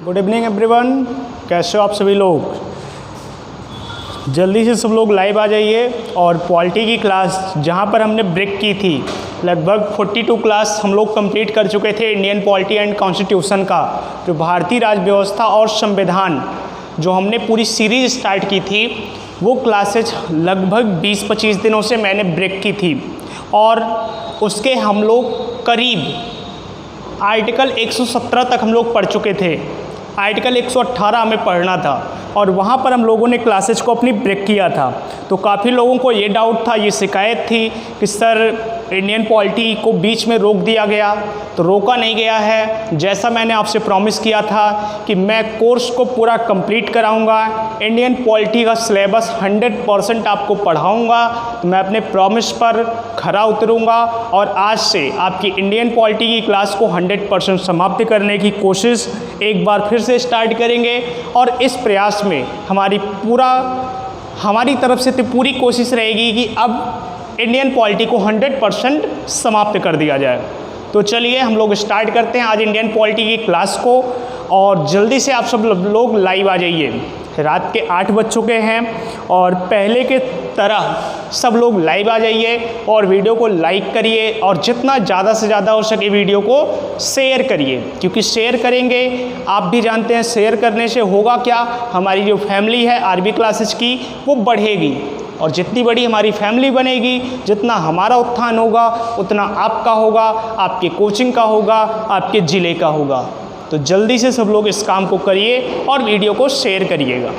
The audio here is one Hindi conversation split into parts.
गुड इवनिंग एवरीवन, कैसे हो आप सभी लोग। जल्दी से सब लोग लाइव आ जाइए। और पॉलिटी की क्लास जहाँ पर हमने ब्रेक की थी, लगभग 42 क्लास हम लोग कंप्लीट कर चुके थे इंडियन पॉलिटी एंड कॉन्स्टिट्यूशन का, जो भारतीय राज्य व्यवस्था और संविधान जो हमने पूरी सीरीज स्टार्ट की थी, वो क्लासेज लगभग 20-25 दिनों से मैंने ब्रेक की थी। और उसके हम लोग करीब आर्टिकल 117 तक हम लोग पढ़ चुके थे। आर्टिकल 118 हमें पढ़ना था और वहाँ पर हम लोगों ने क्लासेज को अपनी ब्रेक किया था। तो काफ़ी लोगों को ये डाउट था, ये शिकायत थी कि सर इंडियन पॉलिटी को बीच में रोक दिया गया। तो रोका नहीं गया है। जैसा मैंने आपसे प्रॉमिस किया था कि मैं कोर्स को पूरा कंप्लीट कराऊंगा, इंडियन पॉलिटी का सिलेबस 100% आपको पढ़ाऊंगा। तो मैं अपने प्रॉमिस पर खरा उतरूंगा और आज से आपकी इंडियन पॉलिटी की क्लास को 100% समाप्त करने की कोशिश एक बार फिर से स्टार्ट करेंगे। और इस प्रयास में हमारी तरफ से तो पूरी कोशिश रहेगी कि अब इंडियन पॉलिटी को 100% समाप्त कर दिया जाए। तो चलिए हम लोग स्टार्ट करते हैं आज इंडियन पॉलिटी की क्लास को। और जल्दी से आप सब लोग लाइव आ जाइए। रात के 8 बज चुके हैं और पहले के तरह सब लोग लाइव आ जाइए और वीडियो को लाइक करिए और जितना ज़्यादा से ज़्यादा हो सके वीडियो को शेयर करिए, क्योंकि शेयर करेंगे, आप भी जानते हैं शेयर करने से होगा क्या, हमारी जो फैमिली है आरबी क्लासेस की वो बढ़ेगी। और जितनी बड़ी हमारी फैमिली बनेगी, जितना हमारा उत्थान होगा उतना आपका होगा, आपके कोचिंग का होगा, आपके ज़िले का होगा। तो जल्दी से सब लोग इस काम को करिए और वीडियो को शेयर करिएगा।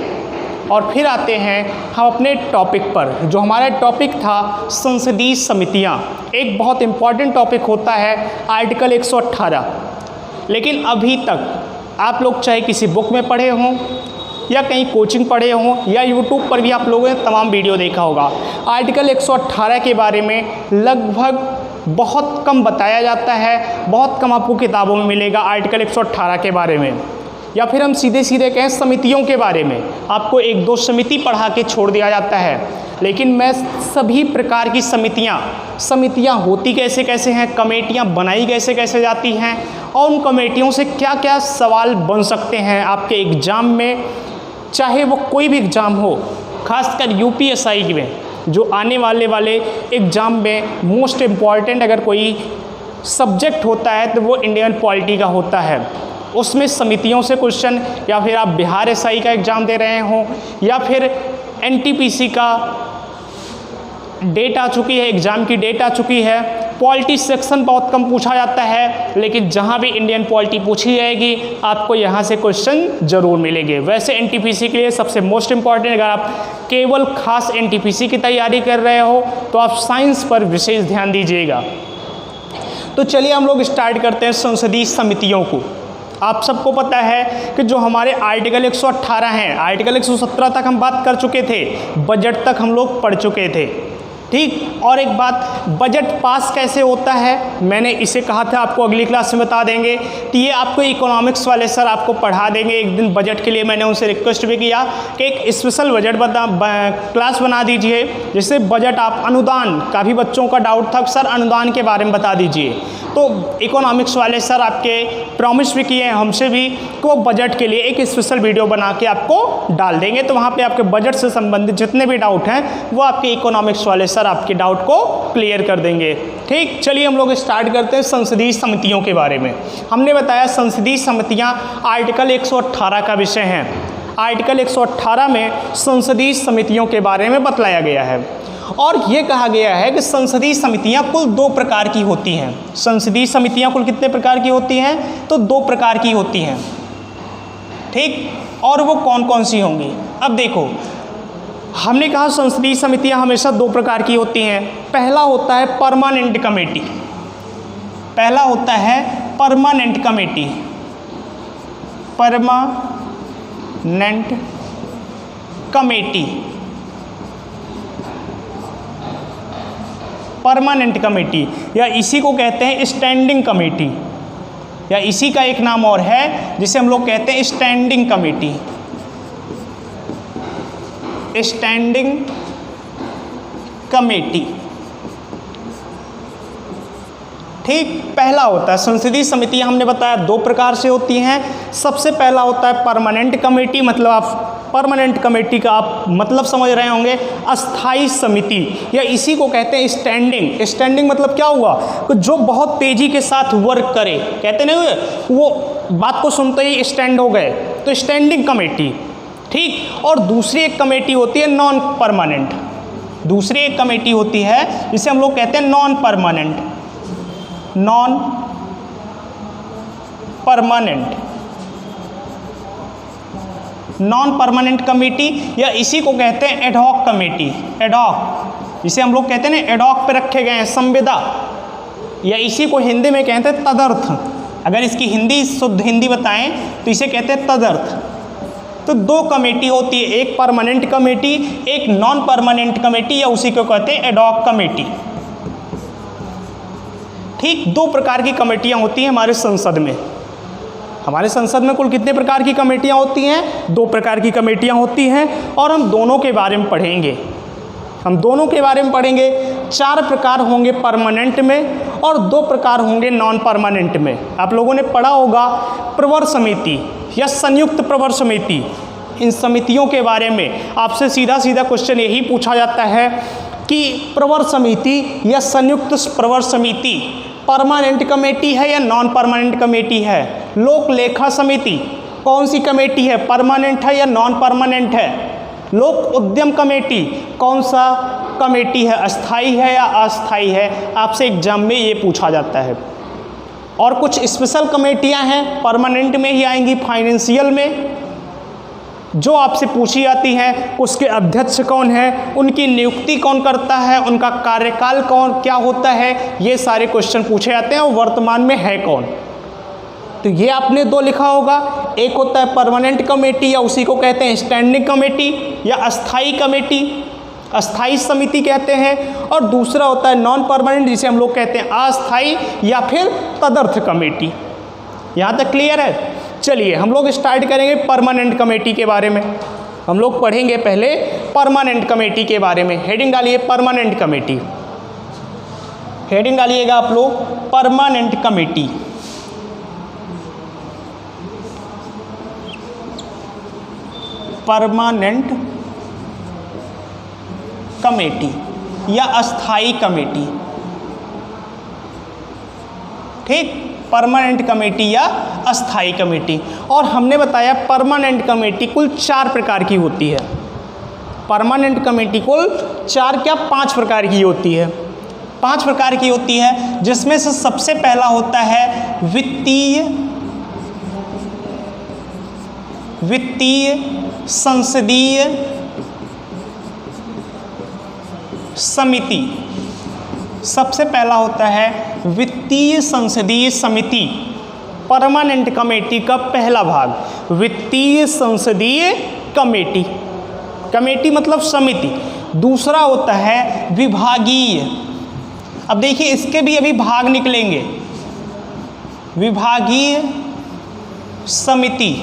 और फिर आते हैं हम अपने टॉपिक पर। जो हमारा टॉपिक था संसदीय समितियां, एक बहुत इम्पॉर्टेंट टॉपिक होता है आर्टिकल 118। लेकिन अभी तक आप लोग चाहे किसी बुक में पढ़े हों या कहीं कोचिंग पढ़े हों या यूट्यूब पर भी आप लोगों ने तमाम वीडियो देखा होगा, आर्टिकल 118 के बारे में लगभग बहुत कम बताया जाता है। बहुत कम आपको किताबों में मिलेगा आर्टिकल 118 के बारे में। या फिर हम सीधे सीधे कहें समितियों के बारे में, आपको 1-2 समिति पढ़ा के छोड़ दिया जाता है। लेकिन मैं सभी प्रकार की समितियां होती कैसे कैसे हैं, कमेटियां बनाई कैसे कैसे जाती हैं और उन कमेटियों से क्या क्या सवाल बन सकते हैं आपके एग्ज़ाम में, चाहे वो कोई भी एग्ज़ाम हो, खासकर यूपीएससी में जो आने वाले एग्ज़ाम में मोस्ट इम्पॉर्टेंट अगर कोई सब्जेक्ट होता है तो वो इंडियन पॉलिटी का होता है। उसमें समितियों से क्वेश्चन, या फिर आप बिहार एसआई का एग्ज़ाम दे रहे हों या फिर एनटीपीसी का डेट आ चुकी है, एग्ज़ाम की डेट आ चुकी है। पॉलिटी सेक्शन बहुत कम पूछा जाता है, लेकिन जहाँ भी इंडियन पॉलिटी पूछी जाएगी आपको यहाँ से क्वेश्चन ज़रूर मिलेंगे। वैसे एनटीपीसी के लिए सबसे मोस्ट इम्पॉर्टेंट, अगर आप केवल खास एनटीपीसी की तैयारी कर रहे हो तो आप साइंस पर विशेष ध्यान दीजिएगा। तो चलिए हम लोग स्टार्ट करते हैं संसदीय समितियों को। आप सबको पता है कि जो हमारे आर्टिकल 118 हैं, आर्टिकल 117 तक हम बात कर चुके थे, बजट तक हम लोग पढ़ चुके थे, ठीक। और एक बात, बजट पास कैसे होता है, मैंने इसे कहा था आपको अगली क्लास में बता देंगे। तो ये आपको इकोनॉमिक्स वाले सर आपको पढ़ा देंगे एक दिन। बजट के लिए मैंने उनसे रिक्वेस्ट भी किया कि एक स्पेशल बजट क्लास बना दीजिए, जिससे बजट आप अनुदान का भी बच्चों का डाउट था, सर अनुदान के बारे में बता दीजिए। तो इकोनॉमिक्स वाले सर आपके प्रॉमिस भी किए हैं हमसे भी कि वो बजट के लिए एक स्पेशल वीडियो बना के आपको डाल देंगे। तो वहाँ पे आपके बजट से संबंधित जितने भी डाउट हैं वो आपके इकोनॉमिक्स वाले सर आपके डाउट को क्लियर कर देंगे, ठीक। चलिए हम लोग स्टार्ट करते हैं संसदीय समितियों के बारे में। हमने बताया संसदीय समितियाँ आर्टिकल 118 का विषय हैं। आर्टिकल 118 में संसदीय समितियों के बारे में बतलाया गया है और ये कहा गया है कि संसदीय समितियां कुल 2 प्रकार की होती हैं। संसदीय समितियां कुल कितने प्रकार की होती हैं? तो 2 प्रकार की होती हैं, ठीक। और वो कौन कौन सी होंगी? अब देखो, हमने कहा संसदीय समितियां हमेशा 2 प्रकार की होती हैं। पहला होता है परमानेंट कमेटी। पहला होता है permanent committee, permanent committee, permanent committee, या इसी को कहते हैं स्टैंडिंग कमेटी, या इसी का एक नाम और है जिसे हम लोग कहते हैं स्टैंडिंग कमेटी, स्टैंडिंग कमेटी। ठीक, पहला होता है संसदीय समितियां, हमने बताया दो प्रकार से होती हैं। सबसे पहला होता है परमानेंट कमेटी, मतलब आप परमानेंट कमेटी का आप मतलब समझ रहे होंगे। अस्थाई समिति या इसी को कहते हैं स्टैंडिंग। स्टैंडिंग मतलब क्या हुआ कि जो बहुत तेजी के साथ वर्क करे, कहते नहीं हुए वो बात को सुनते ही स्टैंड हो गए, तो स्टैंडिंग कमेटी। ठीक, और दूसरी एक कमेटी होती है नॉन परमानेंट। दूसरी एक कमेटी होती है जिसे हम लोग कहते हैं non permanent. Non permanent, non permanent committee या इसी को कहते हैं एडहॉक कमेटी। एडहॉक, जिसे हम लोग कहते हैं ना एडहॉक पे रखे गए हैं, संविदा, या इसी को हिंदी में कहते हैं तदर्थ। अगर इसकी हिंदी शुद्ध हिंदी बताएं तो इसे कहते हैं तदर्थ। तो दो कमेटी होती है, एक परमानेंट कमेटी, एक नॉन परमानेंट कमेटी, या उसी को कहते हैं एडहॉक कमेटी। ठीक, दो प्रकार की कमेटियां होती हैं हमारे संसद में। हमारे संसद में कुल कितने प्रकार की कमेटियां होती हैं? दो प्रकार की कमेटियां होती हैं, और हम दोनों के बारे में पढ़ेंगे। हम दोनों के बारे में पढ़ेंगे। 4 प्रकार होंगे परमानेंट में और 2 प्रकार होंगे नॉन परमानेंट में। आप लोगों ने पढ़ा होगा प्रवर समिति या संयुक्त प्रवर समिति। इन समितियों के बारे में आपसे सीधा सीधा क्वेश्चन यही पूछा जाता है कि प्रवर समिति या संयुक्त प्रवर समिति परमानेंट कमेटी है या नॉन परमानेंट कमेटी है? लोक लेखा समिति कौन सी कमेटी है, परमानेंट है या नॉन परमानेंट है? लोक उद्यम कमेटी कौन सा कमेटी है, अस्थाई है या अस्थाई है? आपसे एग्जाम में ये पूछा जाता है। और कुछ स्पेशल कमेटियां हैं, परमानेंट में ही आएंगी, फाइनेंशियल में, जो आपसे पूछी जाती हैं। उसके अध्यक्ष कौन है, उनकी नियुक्ति कौन करता है, उनका कार्यकाल कौन क्या होता है, ये सारे क्वेश्चन पूछे जाते हैं। और वर्तमान में है कौन? तो ये आपने 2 लिखा होगा। एक होता है परमानेंट कमेटी या उसी को कहते हैं स्टैंडिंग कमेटी या अस्थाई कमेटी, अस्थाई समिति कहते हैं। और दूसरा होता है नॉन परमानेंट, जिसे हम लोग कहते हैं अस्थाई या फिर तदर्थ कमेटी। यहाँ तक क्लियर है? चलिए हम लोग स्टार्ट करेंगे परमानेंट कमेटी के बारे में। हम लोग पढ़ेंगे पहले परमानेंट कमेटी के बारे में। हेडिंग डालिए परमानेंट कमेटी। हेडिंग डालिएगा आप लोग परमानेंट कमेटी। परमानेंट कमेटी या अस्थाई कमेटी। ठीक, परमानेंट कमेटी या अस्थाई कमेटी। और हमने बताया परमानेंट कमेटी कुल 4 प्रकार की होती है। परमानेंट कमेटी कुल 4 क्या 5 प्रकार की होती है। 5 प्रकार की होती है, जिसमें से सबसे पहला होता है वित्तीय संसदीय समिति। सबसे पहला होता है वित्तीय संसदीय समिति, परमानेंट कमेटी का पहला भाग। वित्तीय संसदीय कमेटी, कमेटी मतलब समिति। दूसरा होता है विभागीय। अब देखिए इसके भी अभी भाग निकलेंगे। विभागीय समिति,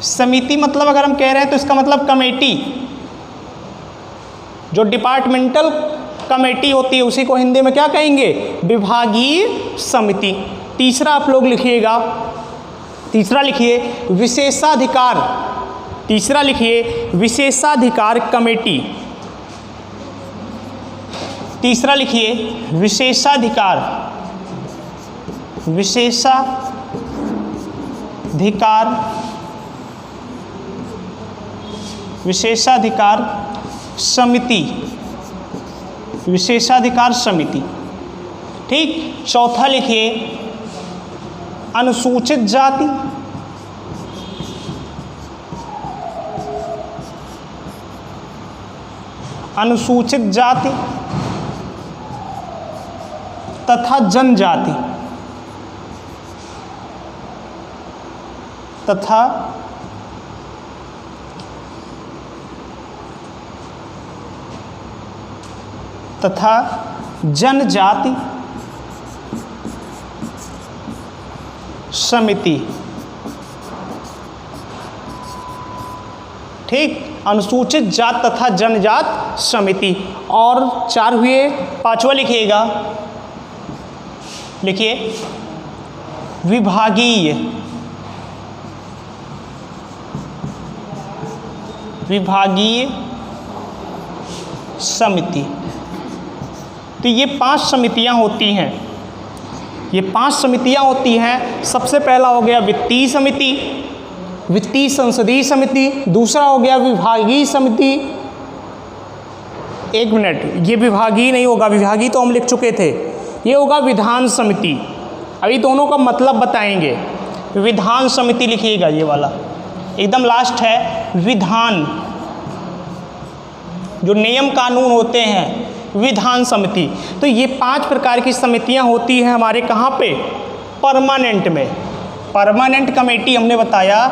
समिति मतलब अगर हम कह रहे हैं तो इसका मतलब कमेटी, जो डिपार्टमेंटल कमेटी होती है उसी को हिंदी में क्या कहेंगे? विभागीय समिति। तीसरा आप लोग लिखिएगा, तीसरा लिखिए विशेषाधिकार। तीसरा लिखिए विशेषाधिकार कमेटी। तीसरा लिखिए विशेषाधिकार, विशेषाधिकार समिति, विशेषाधिकार समिति। ठीक, चौथा लिखिए अनुसूचित जाति, अनुसूचित जाति तथा जनजाति तथा जनजाति समिति। ठीक, अनुसूचित जात तथा जनजात समिति। और 4 हुए, 5वां लिखिएगा लिखिए विभागीय समिति। तो ये 5 समितियां होती हैं, ये 5 समितियां होती हैं। सबसे पहला हो गया वित्तीय समिति, वित्तीय संसदीय समिति। दूसरा हो गया विभागीय समिति। एक मिनट, ये विभागीय नहीं होगा, विभागीय तो हम लिख चुके थे। ये होगा विधान समिति। अभी दोनों का मतलब बताएंगे। विधान समिति लिखिएगा, ये वाला एकदम लास्ट है। विधान, जो नियम कानून होते हैं, विधान समिति। तो ये 5 प्रकार की समितियां होती हैं हमारे कहाँ पे? परमानेंट में। परमानेंट कमेटी हमने बताया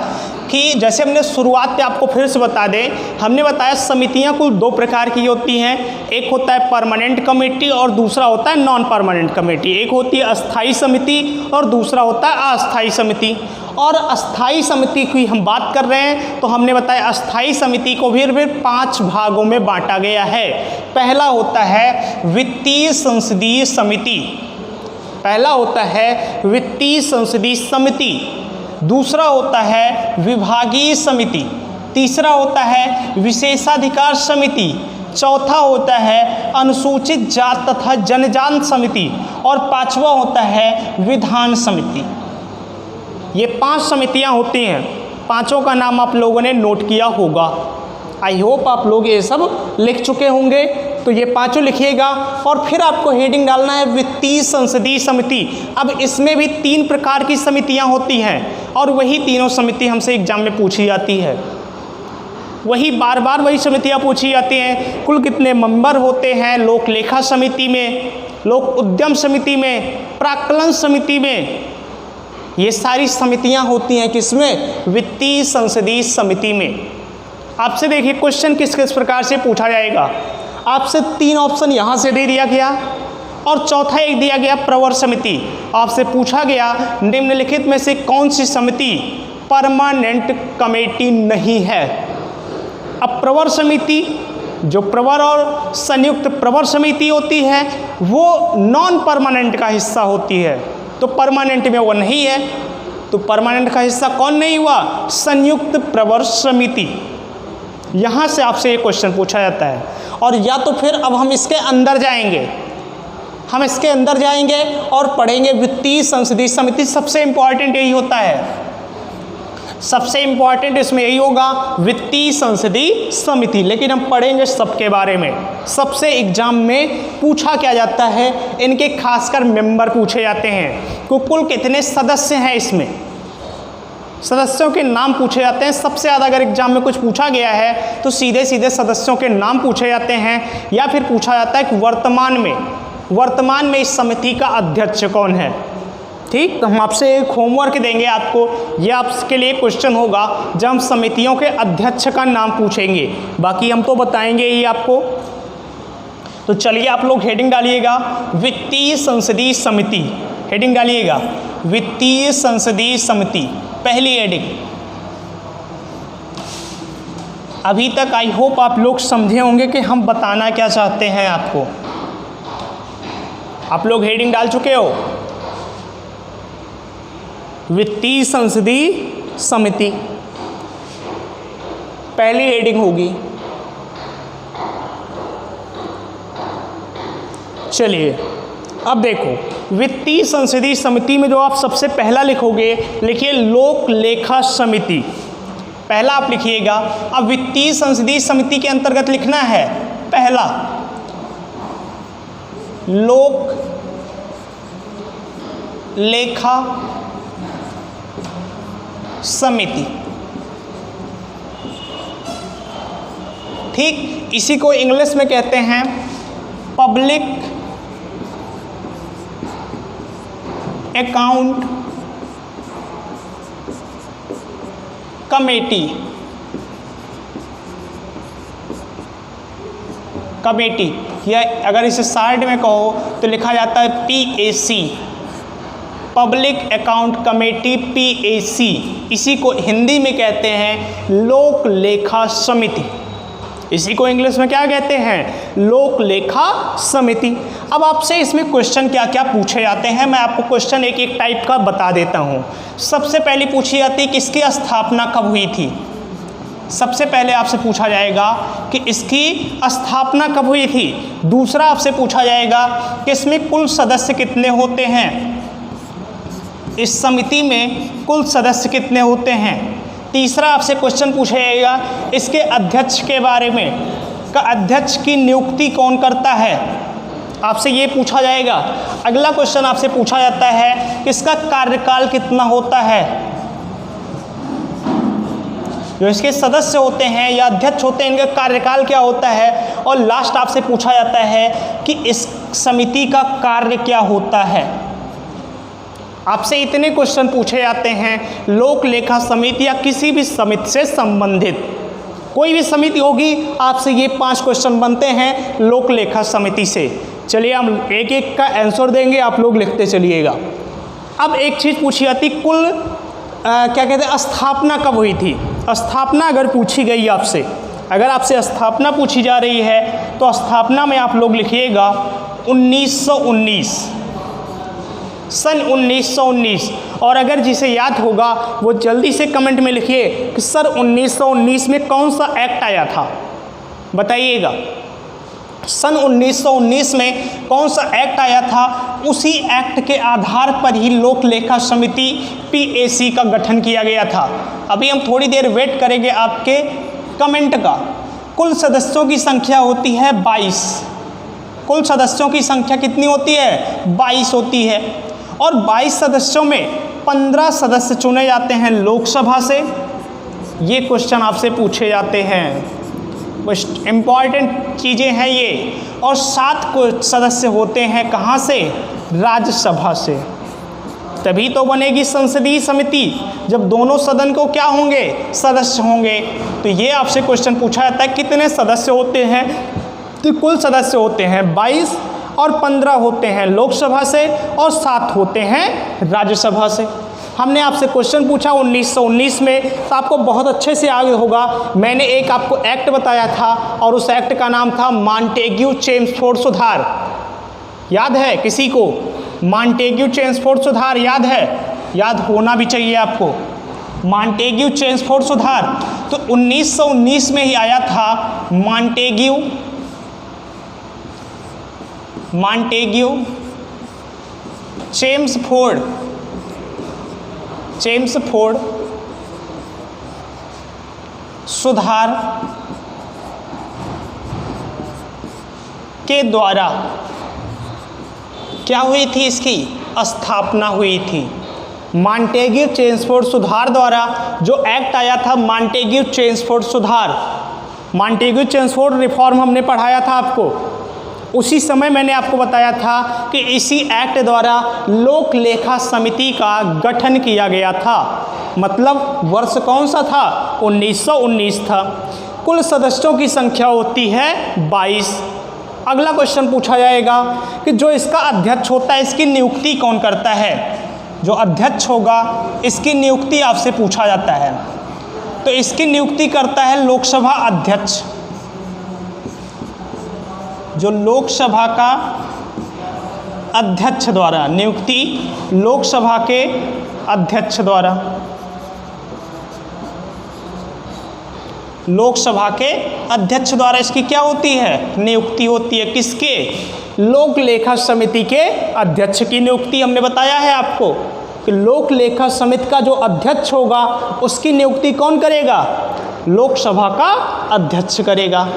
कि जैसे हमने शुरुआत में आपको फिर से बता दें, हमने बताया समितियां कुल 2 प्रकार की होती हैं। एक होता है परमानेंट कमेटी और दूसरा होता है नॉन परमानेंट कमेटी। एक होती है अस्थाई समिति और दूसरा होता है अस्थाई समिति। और अस्थाई समिति की हम बात कर रहे हैं तो हमने बताया अस्थाई समिति को भी 5 भागों में बांटा गया है। पहला होता है वित्तीय संसदीय समिति, पहला होता है वित्तीय संसदीय समिति। दूसरा होता है विभागीय समिति। तीसरा होता है विशेषाधिकार समिति। चौथा होता है अनुसूचित जात तथा जनजाति समिति। और 5वां होता है विधान समिति। ये 5 समितियां होती हैं। 5ों का नाम आप लोगों ने नोट किया होगा। आई होप आप लोग ये सब लिख चुके होंगे। तो ये 5 लिखिएगा और फिर आपको हेडिंग डालना है वित्तीय संसदीय समिति। अब इसमें भी 3 प्रकार की समितियां होती हैं और वही तीनों समिति हमसे एग्जाम में पूछी जाती है। वही बार बार वही समितियां पूछी जाती हैं। कुल कितने मेंबर होते हैं लोक लेखा समिति में, लोक उद्यम समिति में, प्राक्कलन समिति में? ये सारी समितियां होती हैं किसमें? वित्तीय संसदीय समिति में। आपसे देखिए क्वेश्चन किस किस प्रकार से पूछा जाएगा। आपसे 3 ऑप्शन यहाँ से दे दिया गया और चौथा एक दिया गया प्रवर समिति। आपसे पूछा गया निम्नलिखित में से कौन सी समिति परमानेंट कमेटी नहीं है। अब प्रवर समिति, जो प्रवर और संयुक्त प्रवर समिति होती है वो नॉन परमानेंट का हिस्सा होती है, तो परमानेंट में वो नहीं है। तो परमानेंट का हिस्सा कौन नहीं हुआ? संयुक्त प्रवर समिति। यहाँ से आपसे ये क्वेश्चन पूछा जाता है। और या तो फिर अब हम इसके अंदर जाएंगे, हम इसके अंदर जाएंगे और पढ़ेंगे वित्तीय संसदीय समिति। सबसे इंपॉर्टेंट यही होता है, सबसे इंपॉर्टेंट इसमें यही होगा वित्तीय संसदीय समिति। लेकिन हम पढ़ेंगे सबके बारे में। सबसे एग्जाम में पूछा क्या जाता है, इनके खासकर मेंबर पूछे जाते हैं। कुल कितने सदस्य हैं, इसमें सदस्यों के नाम पूछे जाते हैं। सबसे ज़्यादा अगर एग्जाम में कुछ पूछा गया है तो सीधे सीधे सदस्यों के नाम पूछे जाते हैं। या फिर पूछा जाता है कि वर्तमान में इस समिति का अध्यक्ष कौन है। ठीक, तो हम आपसे एक होमवर्क देंगे आपको, ये आपके लिए क्वेश्चन होगा जब हम समितियों के अध्यक्ष का नाम पूछेंगे। बाकी हम तो बताएंगे ही आपको। तो चलिए आप लोग हेडिंग डालिएगा वित्तीय संसदीय समिति। हेडिंग डालिएगा वित्तीय संसदीय समिति, पहली हेडिंग। अभी तक आई होप आप लोग समझे होंगे कि हम बताना क्या चाहते हैं आपको। आप लोग हेडिंग डाल चुके हो, वित्तीय संसदीय समिति पहली हेडिंग होगी। चलिए अब देखो वित्तीय संसदीय समिति में जो आप सबसे पहला लिखोगे, लिखिए लोक लेखा समिति। पहला आप लिखिएगा। अब वित्तीय संसदीय समिति के अंतर्गत लिखना है पहला लोक लेखा समिति। ठीक, इसी को इंग्लिश में कहते हैं पब्लिक अकाउंट कमेटी। या अगर इसे साइड में कहो तो लिखा जाता है PAC, public account committee, PAC। इसी को हिंदी में कहते हैं लोक लेखा समिति। इसी को इंग्लिश में क्या कहते हैं, लोक लेखा समिति। अब आपसे इसमें क्वेश्चन क्या क्या पूछे जाते हैं, मैं आपको क्वेश्चन एक एक टाइप का बता देता हूँ। सबसे पहली पूछी जाती है कि इसकी स्थापना कब हुई थी। सबसे पहले आपसे पूछा जाएगा कि इसकी स्थापना कब हुई थी। दूसरा आपसे पूछा जाएगा कि इसमें कुल सदस्य कितने होते हैं, इस समिति में कुल सदस्य कितने होते हैं। तीसरा आपसे क्वेश्चन पूछा जाएगा इसके अध्यक्ष के बारे में, का अध्यक्ष की नियुक्ति कौन करता है, आपसे ये पूछा जाएगा। अगला क्वेश्चन आपसे पूछा जाता है कि इसका कार्यकाल कितना होता है। जो इसके सदस्य होते हैं या अध्यक्ष होते हैं इनका कार्यकाल क्या होता है। और लास्ट आपसे पूछा जाता है कि इस समिति का कार्य क्या होता है। आपसे इतने क्वेश्चन पूछे जाते हैं लोक लेखा समिति या किसी भी समिति से संबंधित कोई भी समिति होगी, आपसे ये 5 क्वेश्चन बनते हैं लोक लेखा समिति से। चलिए हम एक एक का आंसर देंगे, आप लोग लिखते चलिएगा। अब एक चीज़ पूछी जाती, कुल क्या कहते हैं, स्थापना कब हुई थी। स्थापना अगर पूछी गई आपसे, अगर आपसे स्थापना पूछी जा रही है तो स्थापना में आप लोग लिखिएगा 1919, सन 1919। और अगर जिसे याद होगा वो जल्दी से कमेंट में लिखिए कि सर 1919 में कौन सा एक्ट आया था, बताइएगा। सन 1919 में कौन सा एक्ट आया था, उसी एक्ट के आधार पर ही लोक लेखा समिति PAC का गठन किया गया था। अभी हम थोड़ी देर वेट करेंगे आपके कमेंट का। कुल सदस्यों की संख्या होती है 22। कुल सदस्यों की संख्या कितनी होती है, 22 होती है। और 22 सदस्यों में 15 सदस्य चुने जाते हैं लोकसभा से। ये क्वेश्चन आपसे पूछे जाते हैं, इम्पॉर्टेंट चीज़ें हैं ये। और 7 सदस्य होते हैं कहाँ से, राज्यसभा से। तभी तो बनेगी संसदीय समिति जब दोनों सदन को क्या होंगे, सदस्य होंगे। तो ये आपसे क्वेश्चन पूछा जाता है कितने सदस्य होते हैं, तो कुल सदस्य होते हैं 22 और 15 होते हैं लोकसभा से और 7 होते हैं राज्यसभा से। हमने आपसे क्वेश्चन पूछा 1919 में, तो आपको बहुत अच्छे से याद होगा मैंने एक आपको एक्ट बताया था और उस एक्ट का नाम था मॉन्टेग्यू चेम्सफोर्ड सुधार। याद है किसी को, मॉन्टेग्यू चेम्सफोर्ड सुधार याद है, याद होना भी चाहिए आपको। मॉन्टेग्यू चेम्सफोर्ड सुधार तो 1919 में ही आया था। मॉन्टेग्यू चेम्सफोर्ड सुधार के द्वारा क्या हुई थी, इसकी स्थापना हुई थी। मॉन्टेग्यू चेम्सफोर्ड सुधार द्वारा जो एक्ट आया था, मॉन्टेग्यू चेम्सफोर्ड सुधार, मॉन्टेग्यू चेम्सफोर्ड रिफॉर्म हमने पढ़ाया था आपको। उसी समय मैंने आपको बताया था कि इसी एक्ट द्वारा लोक लेखा समिति का गठन किया गया था। मतलब वर्ष कौन सा था, 1919 था। कुल सदस्यों की संख्या होती है 22। अगला क्वेश्चन पूछा जाएगा कि जो इसका अध्यक्ष होता है इसकी नियुक्ति कौन करता है। जो अध्यक्ष होगा इसकी नियुक्ति आपसे पूछा जाता है, तो इसकी नियुक्ति करता है लोकसभा अध्यक्ष। जो लोकसभा का अध्यक्ष द्वारा, नियुक्ति लोकसभा के अध्यक्ष द्वारा, लोकसभा के अध्यक्ष द्वारा इसकी क्या होती है, नियुक्ति होती है। किसके, लोक लेखा समिति के अध्यक्ष की नियुक्ति। हमने बताया है आपको कि लोक लेखा समिति का जो अध्यक्ष होगा उसकी नियुक्ति कौन करेगा, लोकसभा का अध्यक्ष करेगा।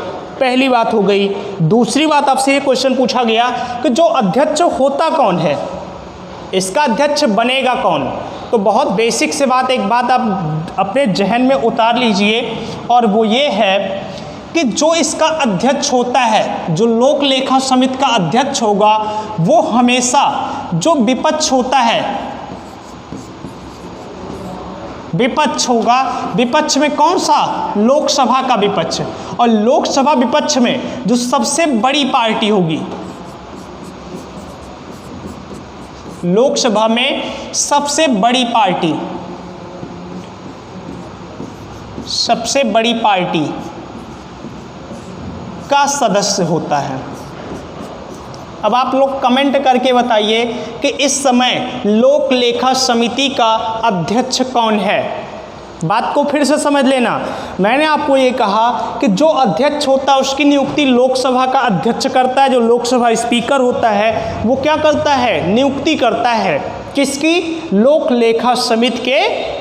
पहली बात हो गई। दूसरी बात आपसे ये क्वेश्चन पूछा गया कि जो अध्यक्ष होता कौन है, इसका अध्यक्ष बनेगा कौन। तो बहुत बेसिक से बात, एक बात आप अपने जहन में उतार लीजिए, और वो ये है कि जो इसका अध्यक्ष होता है, जो लोक लेखा समिति का अध्यक्ष होगा, वो हमेशा जो विपक्ष होता है, विपक्ष होगा। विपक्ष में कौन सा, लोकसभा का विपक्ष। और लोकसभा विपक्ष में जो सबसे बड़ी पार्टी होगी, लोकसभा में सबसे बड़ी पार्टी, सबसे बड़ी पार्टी का सदस्य होता है। अब आप लोग कमेंट करके बताइए कि इस समय लोक लेखा समिति का अध्यक्ष कौन है। बात को फिर से समझ लेना, मैंने आपको ये कहा कि जो अध्यक्ष होता है उसकी नियुक्ति लोकसभा का अध्यक्ष करता है। जो लोकसभा स्पीकर होता है वो क्या करता है, नियुक्ति करता है। किसकी? लोक लेखा समिति के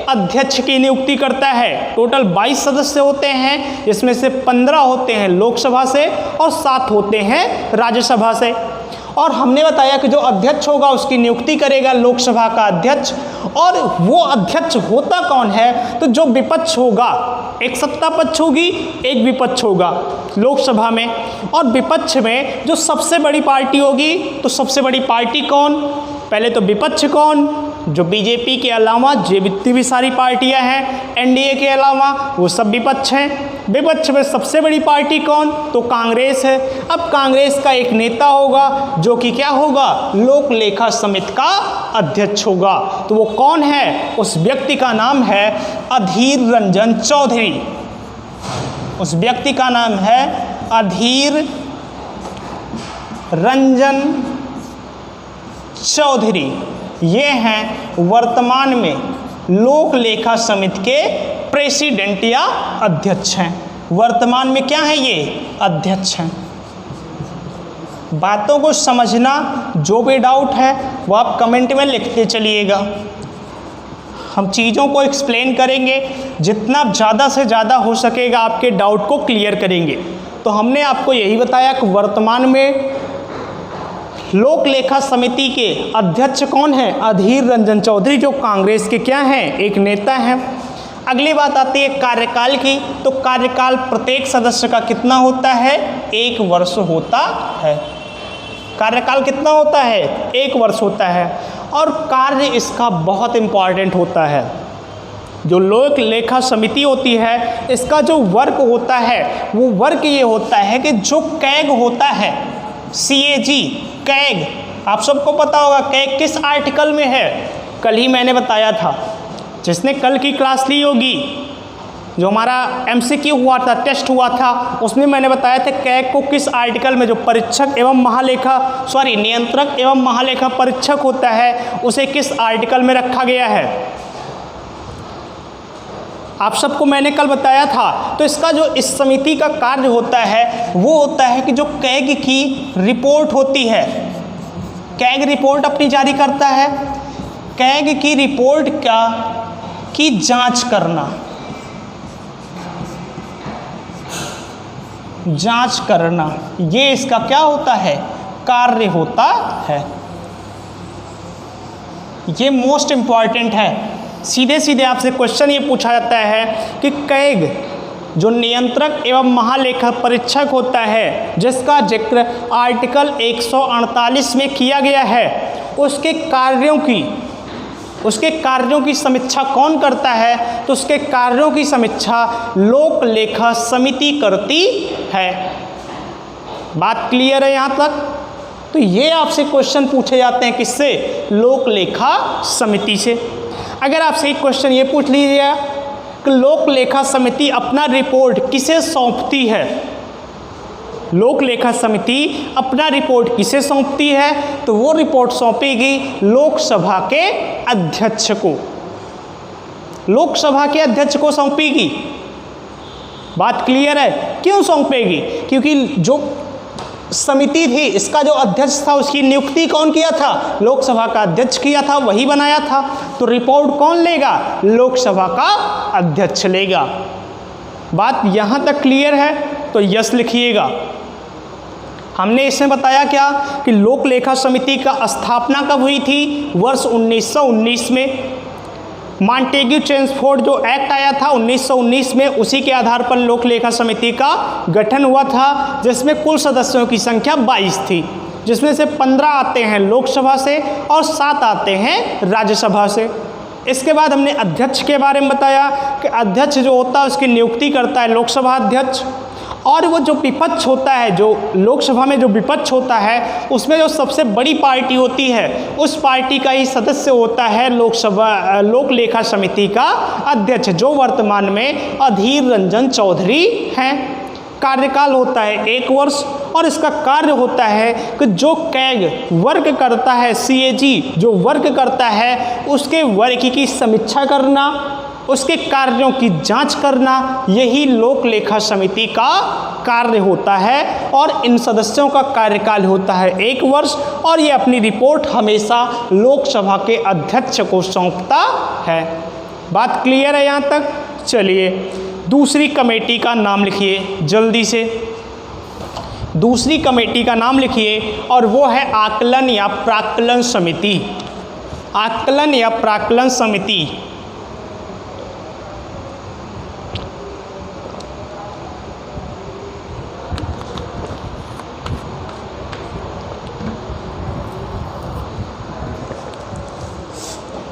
अध्यक्ष की नियुक्ति करता है। टोटल 22 सदस्य होते हैं, जिसमें से 15 होते हैं लोकसभा से और 7 होते हैं राज्यसभा से। और हमने बताया कि जो अध्यक्ष होगा उसकी नियुक्ति करेगा लोकसभा का अध्यक्ष। और वो अध्यक्ष होता कौन है? तो जो विपक्ष होगा, एक सत्ता पक्ष होगी, एक विपक्ष होगा लोकसभा में। और विपक्ष में जो सबसे बड़ी पार्टी होगी, तो सबसे बड़ी पार्टी कौन? पहले तो विपक्ष कौन? जो बीजेपी के अलावा जितनी भी सारी पार्टियां हैं, एनडीए के अलावा वो सब विपक्ष हैं। विपक्ष में सबसे बड़ी पार्टी कौन? तो कांग्रेस है। अब कांग्रेस का एक नेता होगा जो कि क्या होगा, लोक लेखा समिति का अध्यक्ष होगा। तो वो कौन है? उस व्यक्ति का नाम है अधीर रंजन चौधरी। उस व्यक्ति का नाम है अधीर रंजन चौधरी। ये हैं वर्तमान में लोक लेखा समिति के प्रेसिडेंट या अध्यक्ष हैं। वर्तमान में क्या है? ये अध्यक्ष हैं। बातों को समझना, जो भी डाउट है वो आप कमेंट में लिखते चलिएगा। हम चीज़ों को एक्सप्लेन करेंगे, जितना ज़्यादा से ज़्यादा हो सकेगा आपके डाउट को क्लियर करेंगे। तो हमने आपको यही बताया कि वर्तमान में लोक लेखा समिति के अध्यक्ष कौन है? अधीर रंजन चौधरी, जो कांग्रेस के क्या हैं, एक नेता हैं। अगली बात आती है कार्यकाल की। तो कार्यकाल प्रत्येक सदस्य का कितना होता है? 1 वर्ष होता है। कार्यकाल कितना होता है? 1 वर्ष होता है। और कार्य इसका बहुत इम्पॉर्टेंट होता है। जो लोक लेखा समिति होती है, इसका जो वर्क होता है वो वर्क ये होता है कि जो कैग होता है, CAG कैग, आप सबको पता होगा कैग किस आर्टिकल में है? कल ही मैंने बताया था। जिसने कल की क्लास ली होगी, जो हमारा MCQ हुआ था, टेस्ट हुआ था, उसमें मैंने बताया था कैग को किस आर्टिकल में, जो परीक्षक एवं नियंत्रक एवं महालेखा परीक्षक होता है, उसे किस आर्टिकल में रखा गया है। आप सबको मैंने कल बताया था। तो इसका जो इस समिति का कार्य होता है वो होता है कि जो कैग की रिपोर्ट होती है, कैग रिपोर्ट अपनी जारी करता है। कैग की रिपोर्ट की जांच करना, ये इसका क्या होता है? कार्य होता है। ये मोस्ट इंपॉर्टेंट है। सीधे सीधे आपसे क्वेश्चन ये पूछा जाता है कि कैग जो नियंत्रक एवं महालेखा परीक्षक होता है, जिसका जिक्र आर्टिकल 148 में किया गया है, उसके कार्यों की समीक्षा कौन करता है? तो उसके कार्यों की समीक्षा लोक लेखा समिति करती है। बात क्लियर है यहाँ तक? तो ये आपसे क्वेश्चन पूछे जाते हैं किससे? लोक लेखा समिति से। अगर आपसे एक क्वेश्चन ये पूछ लीजिए कि लोक लेखा समिति अपना रिपोर्ट किसे सौंपती है? लोक लेखा समिति अपना रिपोर्ट किसे सौंपती है? तो वो रिपोर्ट सौंपेगी लोकसभा के अध्यक्ष को। लोकसभा के अध्यक्ष को सौंपेगी। बात क्लियर है? क्यों सौंपेगी? क्योंकि जो समिति थी, इसका जो अध्यक्ष था, उसकी नियुक्ति कौन किया था? लोकसभा का अध्यक्ष किया था, वही बनाया था। तो रिपोर्ट कौन लेगा? लोकसभा का अध्यक्ष लेगा। बात यहाँ तक क्लियर है? तो यस लिखिएगा। हमने इसमें बताया क्या कि लोक लेखा समिति का स्थापना कब हुई थी? वर्ष 1919 में। मॉन्टेग्यू चेम्सफोर्ड जो एक्ट आया था 1919 में, उसी के आधार पर लोक लेखा समिति का गठन हुआ था, जिसमें कुल सदस्यों की संख्या 22 थी, जिसमें से 15 आते हैं लोकसभा से और 7 आते हैं राज्यसभा से। इसके बाद हमने अध्यक्ष के बारे में बताया कि अध्यक्ष जो होता है उसकी नियुक्ति करता है लोकसभा अध्यक्ष। और वो जो विपक्ष होता है, जो लोकसभा में जो विपक्ष होता है, उसमें जो सबसे बड़ी पार्टी होती है, उस पार्टी का ही सदस्य होता है लोक लेखा समिति का अध्यक्ष, जो वर्तमान में अधीर रंजन चौधरी हैं। कार्यकाल होता है 1 वर्ष और इसका कार्य होता है कि जो कैग वर्क करता है, CAG जो वर्क करता है उसके वर्क की समीक्षा करना, उसके कार्यों की जांच करना, यही लोक लेखा समिति का कार्य होता है। और इन सदस्यों का कार्यकाल होता है 1 वर्ष और ये अपनी रिपोर्ट हमेशा लोकसभा के अध्यक्ष को सौंपता है। बात क्लियर है यहाँ तक? चलिए दूसरी कमेटी का नाम लिखिए जल्दी से। दूसरी कमेटी का नाम लिखिए और वो है आकलन या प्राक्कलन समिति। आकलन या प्राक्कलन समिति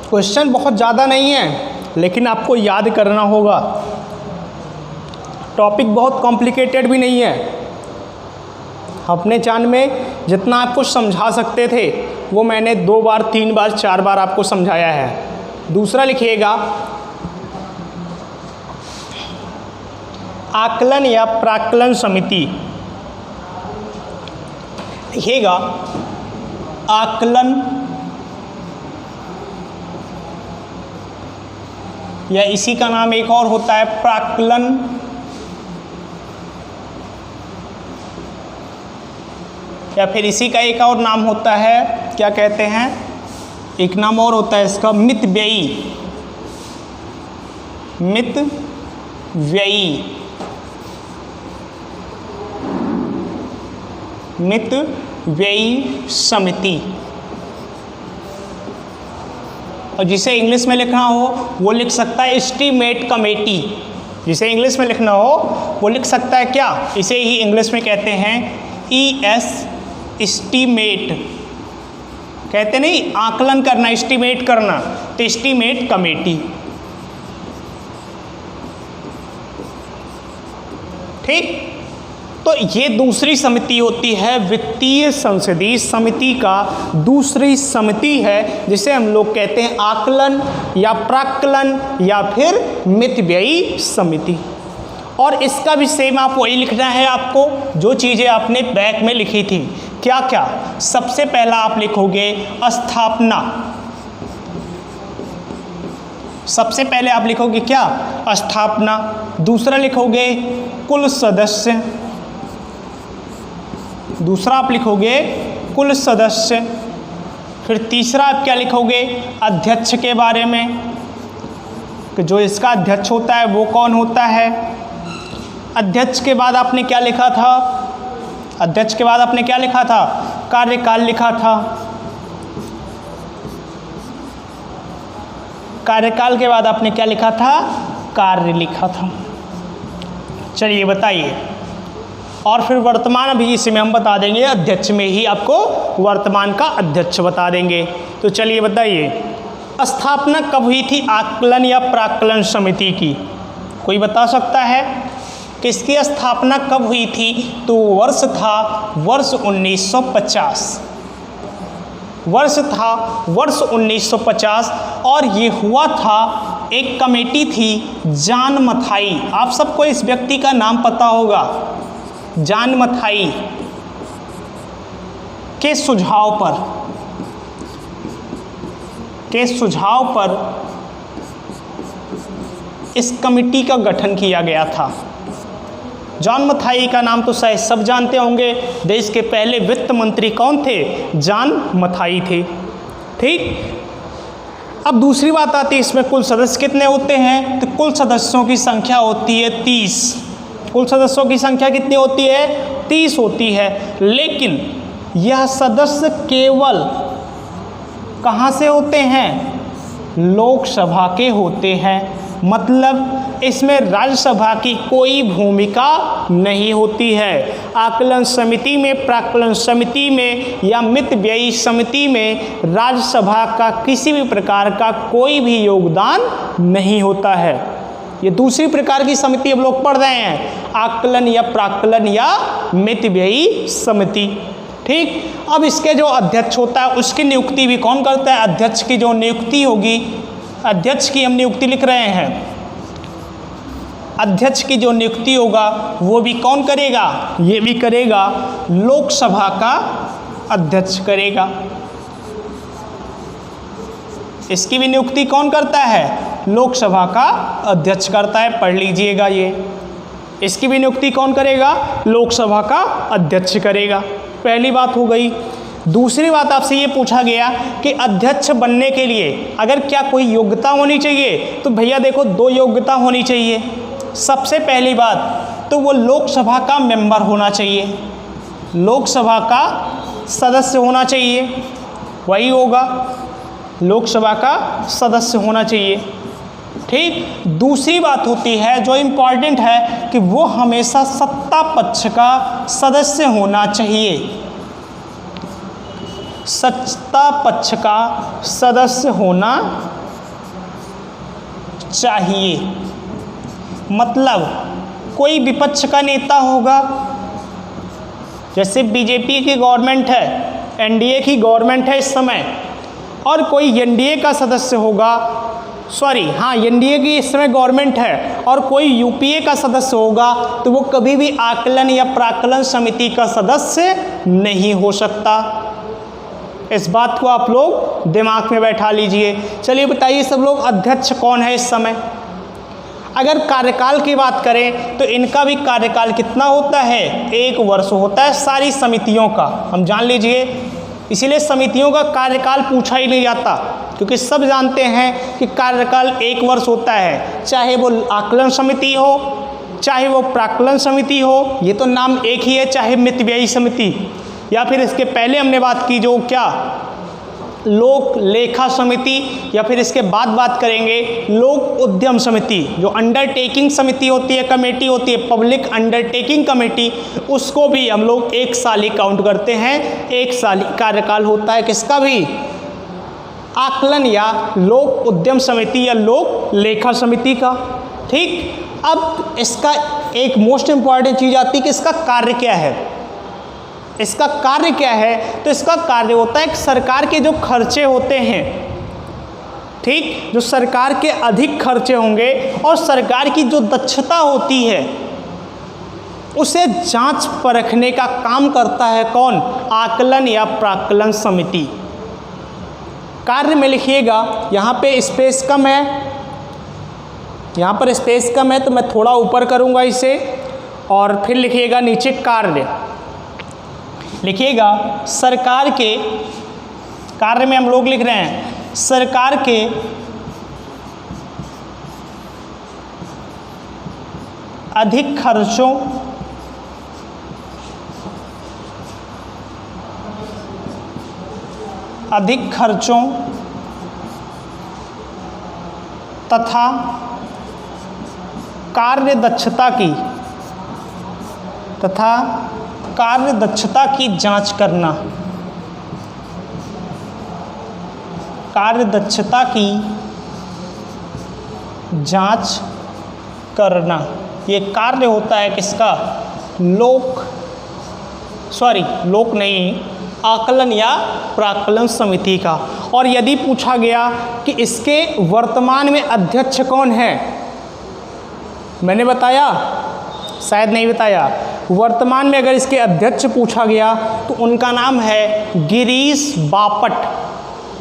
क्वेश्चन बहुत ज़्यादा नहीं है लेकिन आपको याद करना होगा। टॉपिक बहुत कॉम्प्लिकेटेड भी नहीं है। अपने चान में जितना आपको समझा सकते थे वो मैंने 2 बार 3 बार 4 बार आपको समझाया है। दूसरा लिखिएगा आकलन या प्राक्कलन समिति। लिखिएगा आकलन या इसी का नाम एक और होता है प्राक्कलन या फिर इसी का एक और नाम होता है, क्या कहते हैं, एक नाम और होता है इसका मितव्ययी। मितव्ययी मितव्ययी समिति। और जिसे इंग्लिश में लिखना हो वो लिख सकता है एस्टीमेट कमेटी। जिसे इंग्लिश में लिखना हो वो लिख सकता है क्या, इसे ही इंग्लिश में कहते हैं ES एस्टीमेट। कहते नहीं आकलन करना, एस्टीमेट करना, तो एस्टीमेट कमेटी। ठीक, तो ये दूसरी समिति होती है वित्तीय संसदीय समिति का दूसरी समिति है जिसे हम लोग कहते हैं आकलन या प्राक्कलन या फिर मितव्ययी समिति। और इसका भी सेम आप वही लिखना है आपको जो चीज़ें आपने बैक में लिखी थी। क्या क्या? सबसे पहला आप लिखोगे स्थापना। सबसे पहले आप लिखोगे क्या? स्थापना। दूसरा लिखोगे कुल सदस्य। दूसरा आप लिखोगे कुल सदस्य। फिर तीसरा आप क्या लिखोगे? अध्यक्ष के बारे में कि जो इसका अध्यक्ष होता है वो कौन होता है। अध्यक्ष के बाद आपने क्या लिखा था? अध्यक्ष के बाद आपने क्या लिखा था? कार्यकाल लिखा था। कार्यकाल के बाद आपने क्या लिखा था? कार्य लिखा था। चलिए बताइए। और फिर वर्तमान अभी इसमें हम बता देंगे, अध्यक्ष में ही आपको वर्तमान का अध्यक्ष बता देंगे। तो चलिए बताइए स्थापना कब हुई थी आकलन या प्राक्कलन समिति की? कोई बता सकता है कि इसकी स्थापना कब हुई थी? तो वर्ष था वर्ष 1950। वर्ष था वर्ष 1950 और ये हुआ था, एक कमेटी थी जॉन मथाई। आप सबको इस व्यक्ति का नाम पता होगा। जॉन मथाई के सुझाव पर इस कमेटी का गठन किया गया था। जॉन मथाई का नाम तो शायद सब जानते होंगे। देश के पहले वित्त मंत्री कौन थे? जॉन मथाई थे। ठीक, अब दूसरी बात आती है इसमें कुल सदस्य कितने होते हैं? तो कुल सदस्यों की संख्या होती है 30। कुल सदस्यों की संख्या कितनी होती है? 30 होती है। लेकिन यह सदस्य केवल कहाँ से होते हैं? लोकसभा के होते हैं। मतलब इसमें राज्यसभा की कोई भूमिका नहीं होती है। आकलन समिति में, प्राक्कलन समिति में या मितव्ययी समिति में राज्यसभा का किसी भी प्रकार का कोई भी योगदान नहीं होता है। ये दूसरी प्रकार की समिति हम लोग पढ़ रहे हैं, आकलन या प्राक्कलन या मितव्ययी समिति। ठीक, अब इसके जो अध्यक्ष होता है उसकी नियुक्ति भी कौन करता है? अध्यक्ष की जो नियुक्ति होगी, अध्यक्ष की हम नियुक्ति लिख रहे हैं। अध्यक्ष की जो नियुक्ति होगा वो भी कौन करेगा, ये भी करेगा लोकसभा का अध्यक्ष करेगा। इसकी भी नियुक्ति कौन करता है, लोकसभा का अध्यक्ष करता है, पढ़ लीजिएगा ये। इसकी भी नियुक्ति कौन करेगा, लोकसभा का अध्यक्ष करेगा। पहली बात हो गई। दूसरी बात आपसे ये पूछा गया कि अध्यक्ष बनने के लिए अगर क्या कोई योग्यता होनी चाहिए, तो भैया देखो 2 योग्यता होनी चाहिए। सबसे पहली बात तो वो लोकसभा का मेंबर होना चाहिए, लोकसभा का सदस्य होना चाहिए, वही होगा लोकसभा का सदस्य होना चाहिए। ठीक। दूसरी बात होती है जो इम्पॉर्टेंट है कि वो हमेशा सत्ता पक्ष का सदस्य होना चाहिए, सत्ता पक्ष का सदस्य होना चाहिए। मतलब कोई विपक्ष का नेता होगा, जैसे बीजेपी की गवर्नमेंट है, एनडीए की गवर्नमेंट है इस समय, और कोई एनडीए का सदस्य होगा, एनडीए की इस समय गवर्नमेंट है और कोई यूपीए का सदस्य होगा, तो वो कभी भी आकलन या प्राकलन समिति का सदस्य नहीं हो सकता। इस बात को आप लोग दिमाग में बैठा लीजिए। चलिए बताइए सब लोग, अध्यक्ष कौन है इस समय? अगर कार्यकाल की बात करें तो इनका भी कार्यकाल कितना होता है, 1 वर्ष होता है सारी समितियों का, हम जान लीजिए। इसीलिए समितियों का कार्यकाल पूछा ही नहीं जाता, क्योंकि सब जानते हैं कि कार्यकाल 1 वर्ष होता है, चाहे वो आकलन समिति हो, चाहे वो प्राक्कलन समिति हो, ये तो नाम एक ही है, चाहे मितव्ययी समिति, या फिर इसके पहले हमने बात की जो क्या लोक लेखा समिति, या फिर इसके बाद बात करेंगे लोक उद्यम समिति, जो अंडरटेकिंग समिति होती है, कमेटी होती है, पब्लिक अंडरटेकिंग कमेटी, उसको भी हम लोग 1 साल ही काउंट करते हैं। 1 साल कार्यकाल होता है किसका भी, आकलन या लोक उद्यम समिति या लोक लेखा समिति का। ठीक। अब इसका एक मोस्ट इंपॉर्टेंट चीज़ आती है कि इसका कार्य क्या है। इसका कार्य क्या है, तो इसका कार्य होता है कि सरकार के जो खर्चे होते हैं, ठीक, जो सरकार के अधिक खर्चे होंगे और सरकार की जो दक्षता होती है उसे जांच परखने का काम करता है कौन, आकलन या प्राक्कलन समिति। कार्य में लिखिएगा, यहाँ पे स्पेस कम है, यहाँ पर स्पेस कम है तो मैं थोड़ा ऊपर करूँगा इसे, और फिर लिखिएगा नीचे कार्य। लिखिएगा सरकार के कार्य में हम लोग लिख रहे हैं सरकार के अधिक खर्चों तथा कार्य दक्षता की जांच करना, कार्य दक्षता की जांच करना, ये कार्य होता है किसका, लोक नहीं, आकलन या प्राक्कलन समिति का। और यदि पूछा गया कि इसके वर्तमान में अध्यक्ष कौन है, मैंने बताया, शायद नहीं बताया, वर्तमान में अगर इसके अध्यक्ष पूछा गया तो उनका नाम है गिरीश बापट।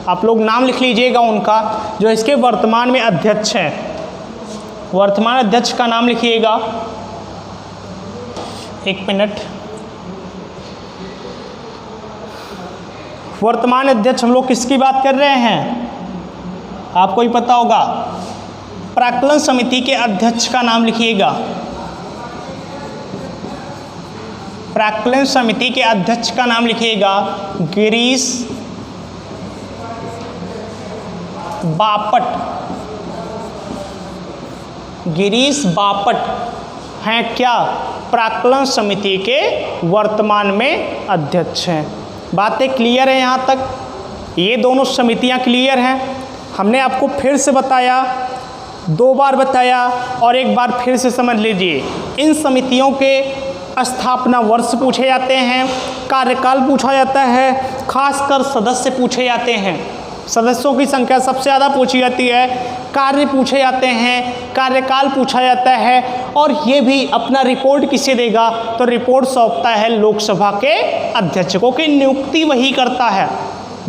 आप लोग नाम लिख लीजिएगा उनका, जो इसके वर्तमान में अध्यक्ष हैं। वर्तमान अध्यक्ष का नाम लिखिएगा, 1 मिनट। वर्तमान अध्यक्ष हम लोग किसकी बात कर रहे हैं, आपको ही पता होगा। प्राक्कलन समिति के अध्यक्ष का नाम लिखिएगा, प्राक्कलन समिति के अध्यक्ष का नाम लिखिएगा गिरीश बापट। गिरीश बापट हैं क्या, प्राक्कलन समिति के वर्तमान में अध्यक्ष हैं। बातें क्लियर है यहाँ तक, ये दोनों समितियाँ क्लियर हैं। हमने आपको फिर से बताया, 2 बार बताया और 1 बार फिर से समझ लीजिए। इन समितियों के स्थापना वर्ष पूछे जाते हैं, कार्यकाल पूछा जाता है, खासकर सदस्य पूछे जाते हैं। सदस्यों की संख्या सबसे ज़्यादा पूछी जाती है, कार्य पूछे जाते हैं, कार्यकाल पूछा जाता है, और ये भी अपना रिपोर्ट किसे देगा, तो रिपोर्ट सौंपता है लोकसभा के अध्यक्ष को, कि नियुक्ति वही करता है,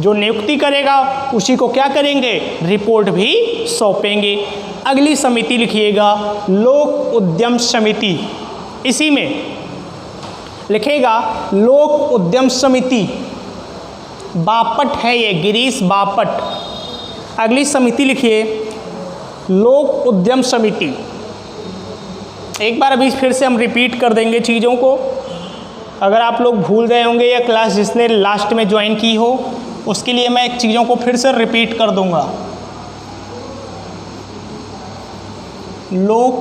जो नियुक्ति करेगा उसी को क्या करेंगे, रिपोर्ट भी सौंपेंगे। अगली समिति लिखिएगा लोक उद्यम समिति, इसी में लिखेगा लोक उद्यम समिति, बापट है ये, गिरीश बापट। अगली समिति लिखिए लोक उद्यम समिति। एक बार अभी फिर से हम रिपीट कर देंगे चीज़ों को, अगर आप लोग भूल गए होंगे या क्लास जिसने लास्ट में ज्वाइन की हो उसके लिए मैं चीज़ों को फिर से रिपीट कर दूंगा। लोक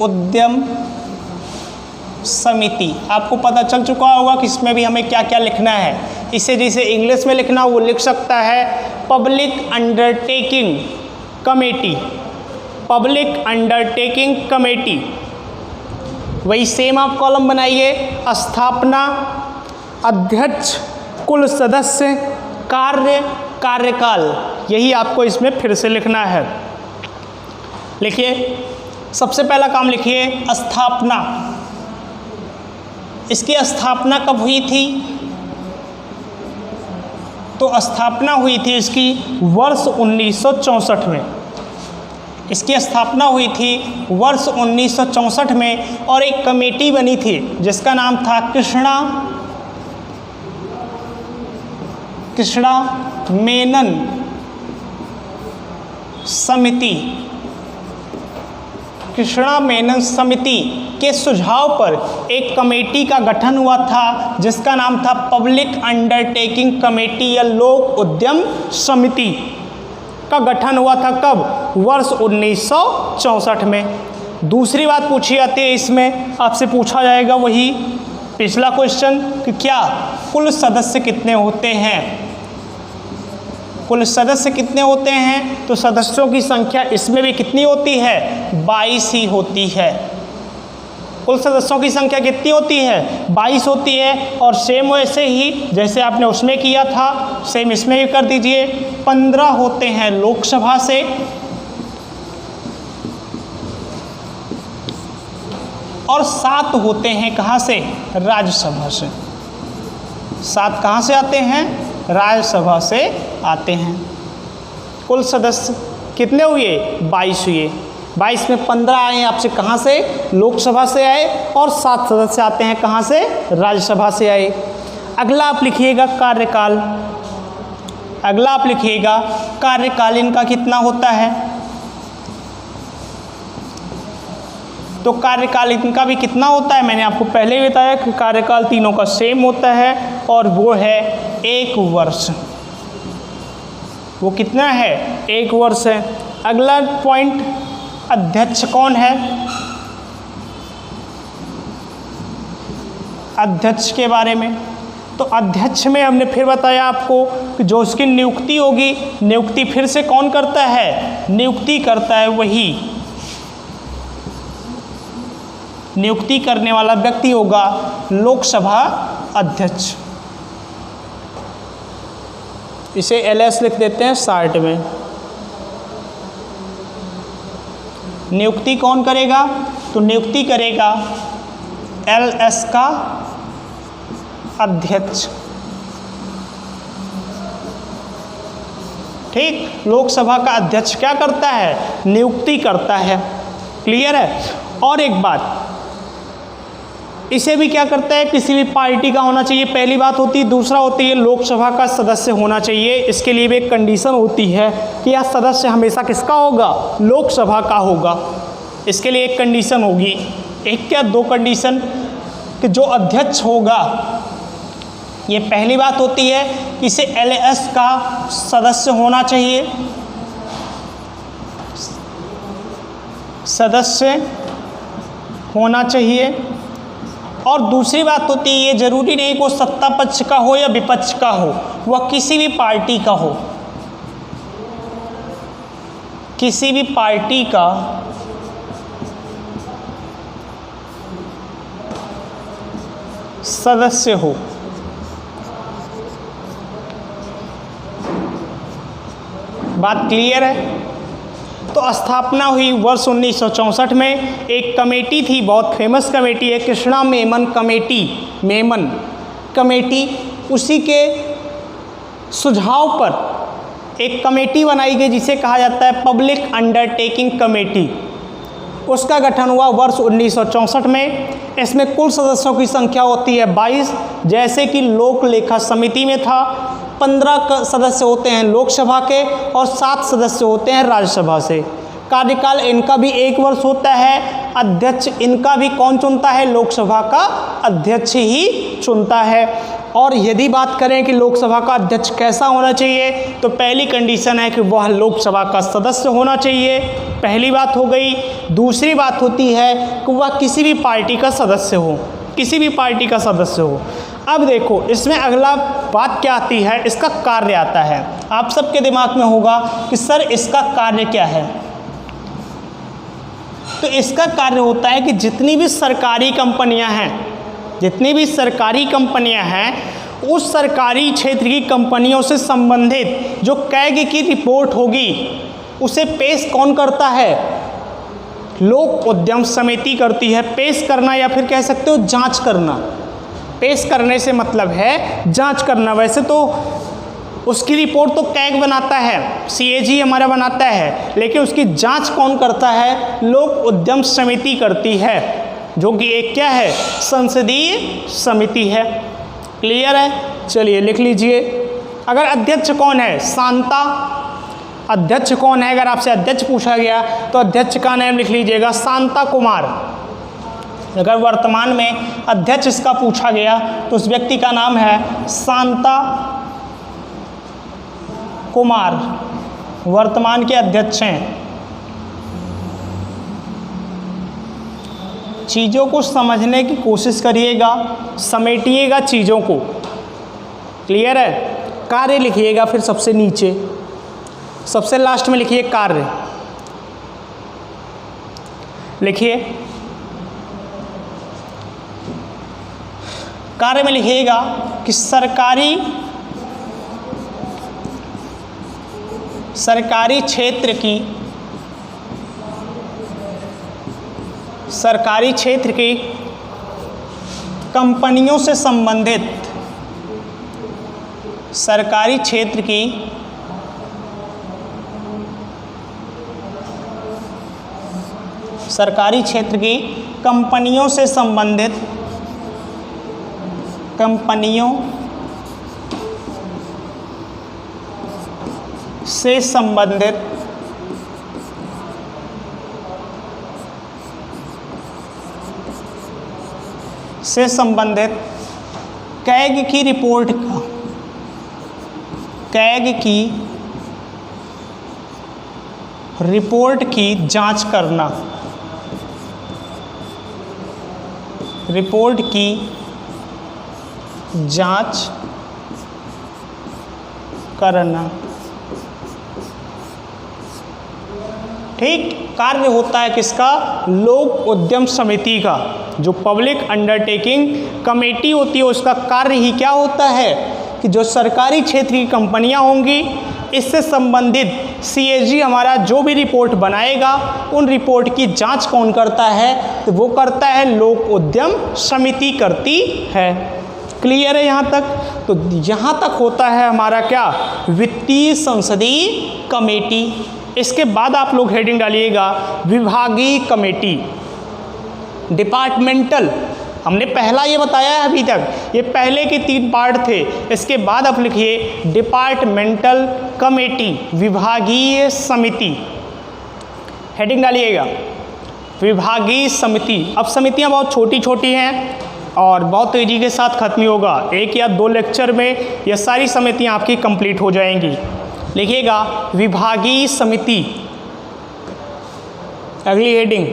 उद्यम समिति, आपको पता चल चुका होगा कि इसमें भी हमें क्या क्या लिखना है। इसे जैसे इंग्लिश में लिखना वो लिख सकता है public undertaking committee, public undertaking committee. वही सेम आप कॉलम बनाइए, स्थापना, अध्यक्ष, कुल सदस्य, कार्य, कार्यकाल, यही आपको इसमें फिर से लिखना है। लिखिए सबसे पहला काम लिखिए स्थापना। इसकी स्थापना कब हुई थी, तो स्थापना हुई थी इसकी वर्ष 1964 में। इसकी स्थापना हुई थी वर्ष 1964 में, और एक कमेटी बनी थी जिसका नाम था कृष्णा मेनन समिति। कृष्णा मेनन समिति के सुझाव पर एक कमेटी का गठन हुआ था जिसका नाम था पब्लिक अंडरटेकिंग कमेटी या लोक उद्यम समिति का गठन हुआ था। कब, वर्ष 1964 में। दूसरी बात पूछी जाती है इसमें, आपसे पूछा जाएगा वही पिछला क्वेश्चन कि क्या कुल सदस्य कितने होते हैं। कुल सदस्य कितने होते हैं, तो सदस्यों की संख्या इसमें भी कितनी होती है, 22 ही होती है। कुल सदस्यों की संख्या कितनी होती है, 22 होती है। और सेम वैसे ही जैसे आपने उसमें किया था सेम इसमें भी कर दीजिए, 15 होते हैं लोकसभा से, और 7 होते हैं कहाँ से, राज्यसभा से। 7 कहाँ से आते हैं, राज्यसभा से आते हैं। कुल सदस्य कितने हुए, 22 हुए। 22 में 15 आए आपसे कहाँ से, लोकसभा से आए, और 7 सदस्य आते हैं कहाँ से, राज्यसभा से आए। अगला आप लिखिएगा कार्यकाल। अगला आप लिखिएगा कार्यकाल इनका कितना होता है, तो कार्यकाल इनका भी कितना होता है, मैंने आपको पहले ही बताया कि कार्यकाल तीनों का सेम होता है और वो है 1 वर्ष। वो कितना है, 1 वर्ष है। अगला पॉइंट, अध्यक्ष कौन है। अध्यक्ष के बारे में, तो अध्यक्ष में हमने फिर बताया आपको कि जो उसकी नियुक्ति होगी, नियुक्ति फिर से कौन करता है, नियुक्ति करता है वही, नियुक्ति करने वाला व्यक्ति होगा लोकसभा अध्यक्ष। इसे LS लिख देते हैं शॉर्ट में। नियुक्ति कौन करेगा, तो नियुक्ति करेगा LS का अध्यक्ष। ठीक, लोकसभा का अध्यक्ष क्या करता है, नियुक्ति करता है। क्लियर है। और एक बात, इसे भी क्या करता है, किसी भी पार्टी का होना चाहिए, पहली बात होती है। दूसरा होती है लोकसभा का सदस्य होना चाहिए। इसके लिए भी एक कंडीशन होती है कि यह सदस्य हमेशा किसका होगा, लोकसभा का होगा। इसके लिए एक कंडीशन होगी, एक क्या 2 कंडीशन, कि जो अध्यक्ष होगा, ये पहली बात होती है कि इसे LS का सदस्य होना चाहिए, सदस्य होना चाहिए। और दूसरी बात होती है, ये जरूरी नहीं कि वो सत्ता पक्ष का हो या विपक्ष का हो, वह किसी भी पार्टी का हो, किसी भी पार्टी का सदस्य हो। बात क्लियर है। तो स्थापना हुई वर्ष 1964 में। एक कमेटी थी, बहुत फेमस कमेटी है, कृष्णा मेमन कमेटी, उसी के सुझाव पर एक कमेटी बनाई गई जिसे कहा जाता है पब्लिक अंडरटेकिंग कमेटी। उसका गठन हुआ वर्ष 1964 में। इसमें कुल सदस्यों की संख्या होती है 22, जैसे कि लोक लेखा समिति में था 15 सदस्य होते हैं लोकसभा के और 7 सदस्य होते हैं राज्यसभा से। कार्यकाल इनका भी 1 वर्ष होता है। अध्यक्ष इनका भी कौन चुनता है? लोकसभा का अध्यक्ष ही चुनता है। और यदि बात करें कि लोकसभा का अध्यक्ष कैसा होना चाहिए, तो पहली कंडीशन है कि वह लोकसभा का सदस्य होना चाहिए, पहली बात हो गई। दूसरी बात होती है कि वह किसी भी पार्टी का सदस्य हो, किसी भी पार्टी का सदस्य हो। अब देखो इसमें अगला बात क्या आती है, इसका कार्य आता है। आप सबके दिमाग में होगा कि सर इसका कार्य क्या है। तो इसका कार्य होता है कि जितनी भी सरकारी कंपनियां हैं, उस सरकारी क्षेत्र की कंपनियों से संबंधित जो कैग की रिपोर्ट होगी उसे पेश कौन करता है? लोक उद्यम समिति करती है। पेश करना या फिर कह सकते हो जांच करना। पेश करने से मतलब है जांच करना। वैसे तो उसकी रिपोर्ट तो कैग बनाता है, CAG हमारा बनाता है, लेकिन उसकी जांच कौन करता है? लोक उद्यम समिति करती है, जो कि एक क्या है? संसदीय समिति है। क्लियर है? चलिए लिख लीजिए। अगर अध्यक्ष कौन है? शांता। अध्यक्ष कौन है? अगर आपसे अध्यक्ष पूछा गया तो अध्यक्ष का नाम लिख लीजिएगा शांता कुमार। अगर वर्तमान में अध्यक्ष इसका पूछा गया तो उस व्यक्ति का नाम है शांता कुमार, वर्तमान के अध्यक्ष हैं। चीज़ों को समझने की कोशिश करिएगा, समेटिएगा चीज़ों को। क्लियर है? कार्य लिखिएगा फिर सबसे नीचे, सबसे लास्ट में लिखिए कार्य। लिखिए कार्य में लिखिएगा कि सरकारी क्षेत्र की कंपनियों से संबंधित सरकारी क्षेत्र की कंपनियों से संबंधित कैग की रिपोर्ट का रिपोर्ट की जांच करना, रिपोर्ट की जांच करना। ठीक, कार्य होता है किसका? लोक उद्यम समिति का। जो पब्लिक अंडरटेकिंग कमेटी होती है उसका कार्य ही क्या होता है कि जो सरकारी क्षेत्र की कंपनियां होंगी इससे संबंधित CAG हमारा जो भी रिपोर्ट बनाएगा उन रिपोर्ट की जांच कौन करता है? तो वो करता है लोक उद्यम समिति करती है। क्लियर है यहाँ तक? तो यहाँ तक होता है हमारा क्या? वित्तीय संसदीय कमेटी। इसके बाद आप लोग हेडिंग डालिएगा विभागीय कमेटी, डिपार्टमेंटल। हमने पहला ये बताया है अभी तक, ये पहले के 3 पार्ट थे। इसके बाद आप लिखिए डिपार्टमेंटल कमेटी, विभागीय समिति। हेडिंग डालिएगा विभागीय समिति। अब समितियां बहुत छोटी छोटी हैं और बहुत तेज़ी के साथ खत्म होगा। 1 या 2 लेक्चर में ये सारी समितियां आपकी कंप्लीट हो जाएंगी। लिखिएगा विभागीय समिति। अगली हेडिंग।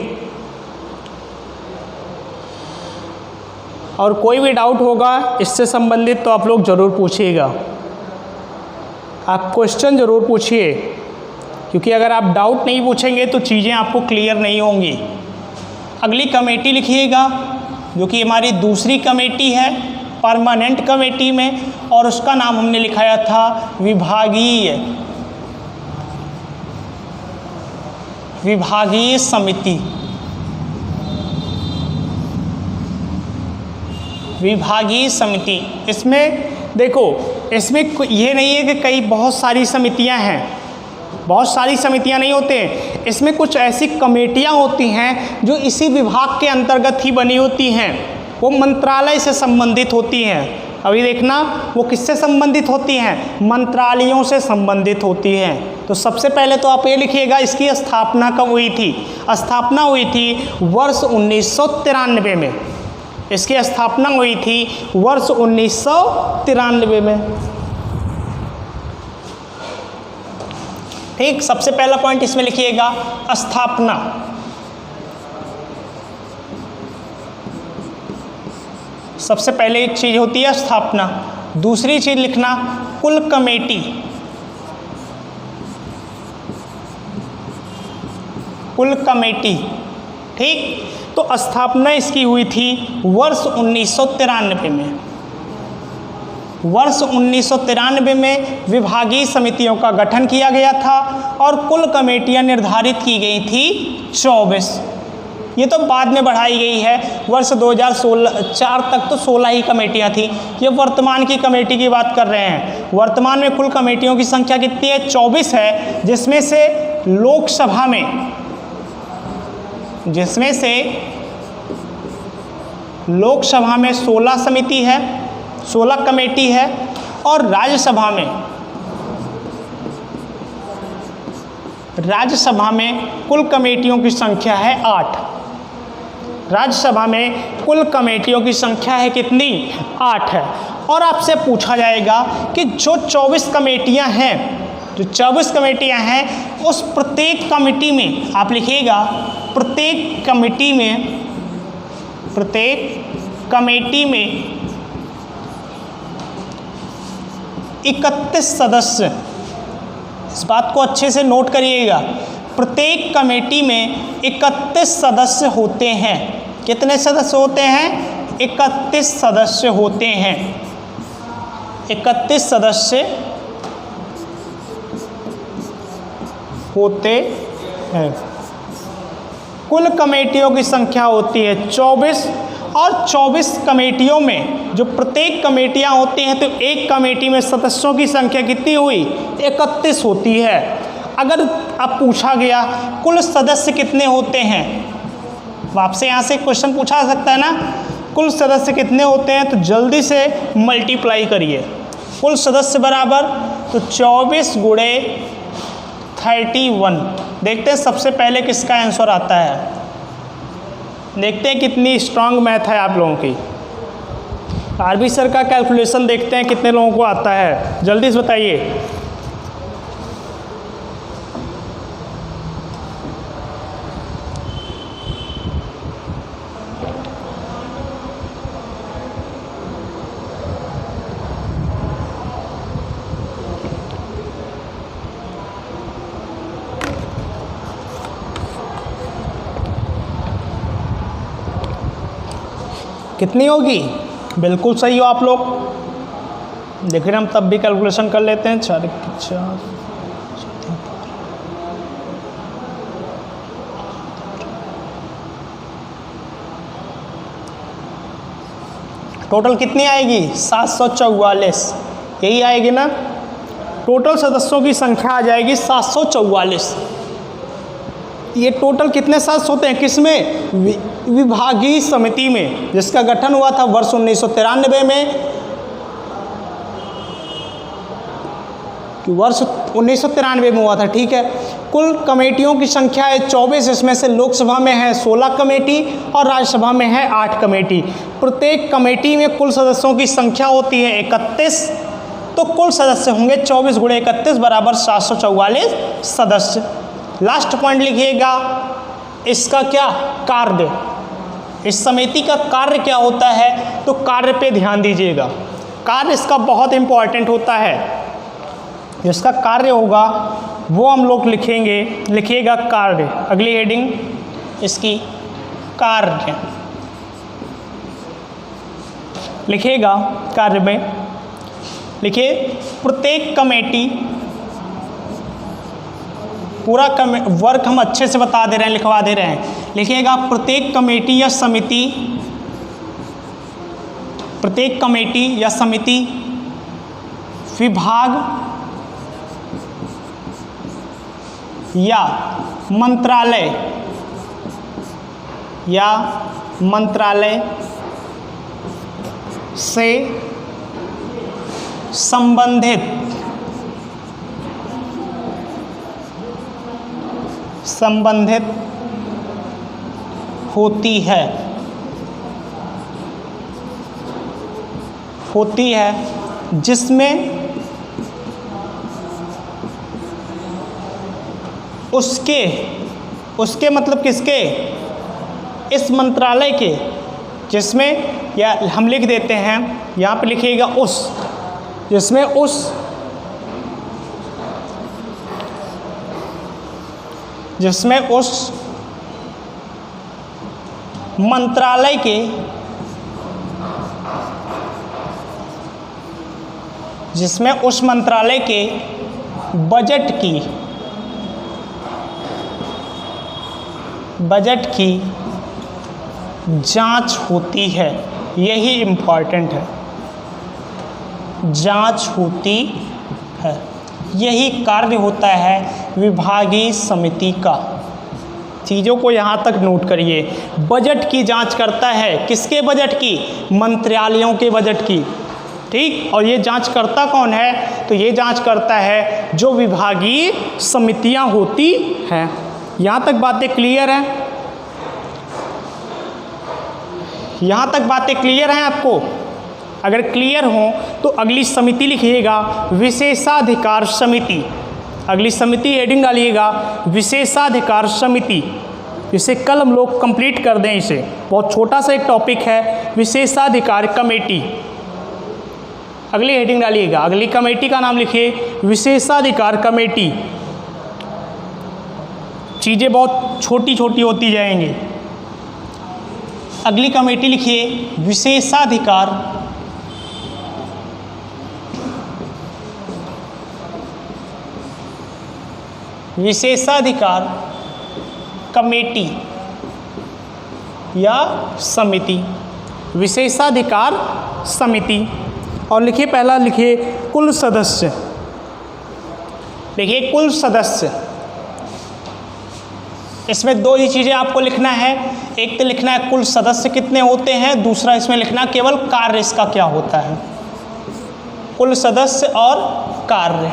और कोई भी डाउट होगा इससे संबंधित तो आप लोग ज़रूर पूछिएगा, आप क्वेश्चन ज़रूर पूछिए, क्योंकि अगर आप डाउट नहीं पूछेंगे तो चीज़ें आपको क्लियर नहीं होंगी। अगली कमेटी लिखिएगा जो कि हमारी दूसरी कमेटी है परमानेंट कमेटी में, और उसका नाम हमने लिखाया था विभागीय विभागीय समिति, विभागीय समिति। इसमें देखो, इसमें ये नहीं है कि कई बहुत सारी समितियां हैं, बहुत सारी समितियां नहीं होते हैं। इसमें कुछ ऐसी कमेटियां होती हैं जो इसी विभाग के अंतर्गत ही बनी होती हैं, वो मंत्रालय से संबंधित होती हैं। अभी देखना वो किससे संबंधित होती हैं, मंत्रालयों से संबंधित होती हैं। तो सबसे पहले तो आप ये लिखिएगा इसकी स्थापना कब हुई थी। स्थापना हुई थी वर्ष 1993 में। इसकी स्थापना हुई थी वर्ष 1993 में। ठीक, सबसे पहला पॉइंट इसमें लिखिएगा स्थापना। सबसे पहले एक चीज होती है स्थापना। दूसरी चीज लिखना कुल कमेटी, कुल कमेटी। ठीक, तो स्थापना इसकी हुई थी वर्ष 1993 में। वर्ष 1993 में विभागीय समितियों का गठन किया गया था और कुल कमेटियां निर्धारित की गई थी 24। ये तो बाद में बढ़ाई गई है, वर्ष 2004 तक तो 16 ही कमेटियां थी। ये वर्तमान की कमेटी की बात कर रहे हैं। वर्तमान में कुल कमेटियों की संख्या कितनी है, 24 है, जिसमें से लोकसभा में, जिसमें से लोकसभा में 16 समिति है, 16 कमेटी है, और राज्यसभा में कुल कमेटियों की संख्या है 8। राज्यसभा में कुल कमेटियों की संख्या है कितनी, 8 है। और आपसे पूछा जाएगा कि जो 24 कमेटियां हैं, जो 24 कमेटियां हैं, उस प्रत्येक कमेटी में आप लिखिएगा, प्रत्येक कमेटी में 31 सदस्य। इस बात को अच्छे से नोट करिएगा, प्रत्येक कमेटी में 31 सदस्य होते हैं। कितने सदस्य होते हैं, 31 सदस्य होते हैं। 31 सदस्य होते हैं। कुल कमेटियों की संख्या होती है 24, और 24 कमेटियों में जो प्रत्येक कमेटियां होती हैं, तो एक कमेटी में सदस्यों की संख्या कितनी हुई, 31 होती है। अगर अब पूछा गया कुल सदस्य कितने होते हैं, आपसे यहाँ से क्वेश्चन पूछा सकता है ना, कुल सदस्य कितने होते हैं, तो जल्दी से मल्टीप्लाई करिए। कुल सदस्य बराबर तो 24 गुणे 31। देखते हैं सबसे पहले किसका आंसर आता है। देखते हैं कितनी स्ट्रांग मैथ है आप लोगों की। आरबी सर का कैलकुलेशन देखते हैं कितने लोगों को आता है, जल्दी से बताइए। कितनी होगी, बिल्कुल सही हो आप लोग। देख रहे हैं हम तब भी कैलकुलेशन कर लेते हैं। 4 टोटल कितनी आएगी, 744। यही आएगी ना, टोटल सदस्यों की संख्या आ जाएगी 744। ये टोटल कितने सदस्य होते हैं, किसमें, विभागीय समिति में, जिसका गठन हुआ था वर्ष 1993 में। वर्ष 1993 में हुआ था, ठीक है। कुल कमेटियों की संख्या है 24, इसमें से लोकसभा में है 16 कमेटी और राज्यसभा में है 8 कमेटी। प्रत्येक कमेटी में कुल सदस्यों की संख्या होती है 31, तो कुल सदस्य होंगे 24 गुणे 31 बराबर 744 सदस्य। लास्ट पॉइंट लिखिएगा, इसका क्या कार्य, इस समिति का कार्य क्या होता है, तो कार्य पे ध्यान दीजिएगा। कार्य इसका बहुत इंपॉर्टेंट होता है। इसका कार्य होगा वो हम लोग लिखेंगे, लिखिएगा कार्य। अगली हेडिंग इसकी कार्य लिखिएगा। कार्य में लिखिए प्रत्येक पूरा वर्क हम अच्छे से बता दे रहे हैं, लिखवा दे रहे हैं। लिखिएगा प्रत्येक कमेटी या समिति विभाग या मंत्रालय से संबंधित होती है जिसमें उसके मतलब किसके, इस मंत्रालय के, जिसमें, या हम लिख देते हैं यहाँ पे लिखिएगा जिसमें उस मंत्रालय के बजट की जांच होती है। यही इम्पॉर्टेंट है, जांच होती है। यही कार्य होता है विभागीय समिति का। चीज़ों को यहाँ तक नोट करिए। बजट की जांच करता है, किसके बजट की, मंत्रालयों के बजट की। ठीक, और ये जांच करता कौन है, तो ये जांच करता है जो विभागीय समितियाँ होती हैं। यहाँ तक बातें क्लियर हैं? यहाँ तक बातें क्लियर हैं आपको? अगर क्लियर हो तो अगली समिति लिखिएगा विशेषाधिकार समिति। अगली समिति हेडिंग डालिएगा विशेषाधिकार समिति। इसे कल हम लोग कंप्लीट कर दें। इसे बहुत छोटा सा एक टॉपिक है, विशेषाधिकार कमेटी। अगली हेडिंग डालिएगा, अगली कमेटी का नाम लिखिए विशेषाधिकार कमेटी। चीज़ें बहुत छोटी छोटी होती जाएंगी। अगली कमेटी लिखिए विशेषाधिकार कमेटी या समिति, विशेषाधिकार समिति। और लिखिए, पहला लिखिए कुल सदस्य। देखिए कुल सदस्य, इसमें दो ही चीज़ें आपको लिखना है। एक तो लिखना है कुल सदस्य कितने होते हैं, दूसरा इसमें लिखना केवल कार्य इसका क्या होता है। कुल सदस्य और कार्य।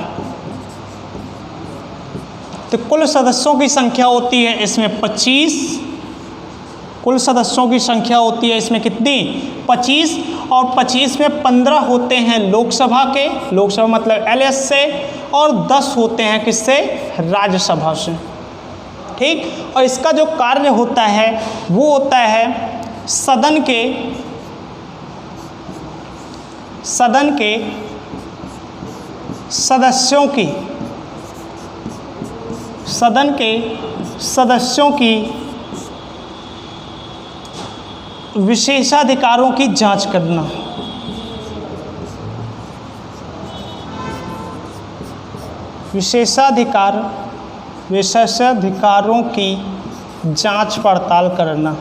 तो कुल सदस्यों की संख्या होती है इसमें 25। कुल सदस्यों की संख्या होती है इसमें कितनी, 25। और 25 में 15 होते हैं लोकसभा के, लोकसभा मतलब LS से, और 10 होते हैं किससे, राज्यसभा से। ठीक, और इसका जो कार्य होता है वो होता है सदन के सदस्यों की विशेषाधिकारों की जांच करना। विशेषाधिकारों की जांच पड़ताल करना,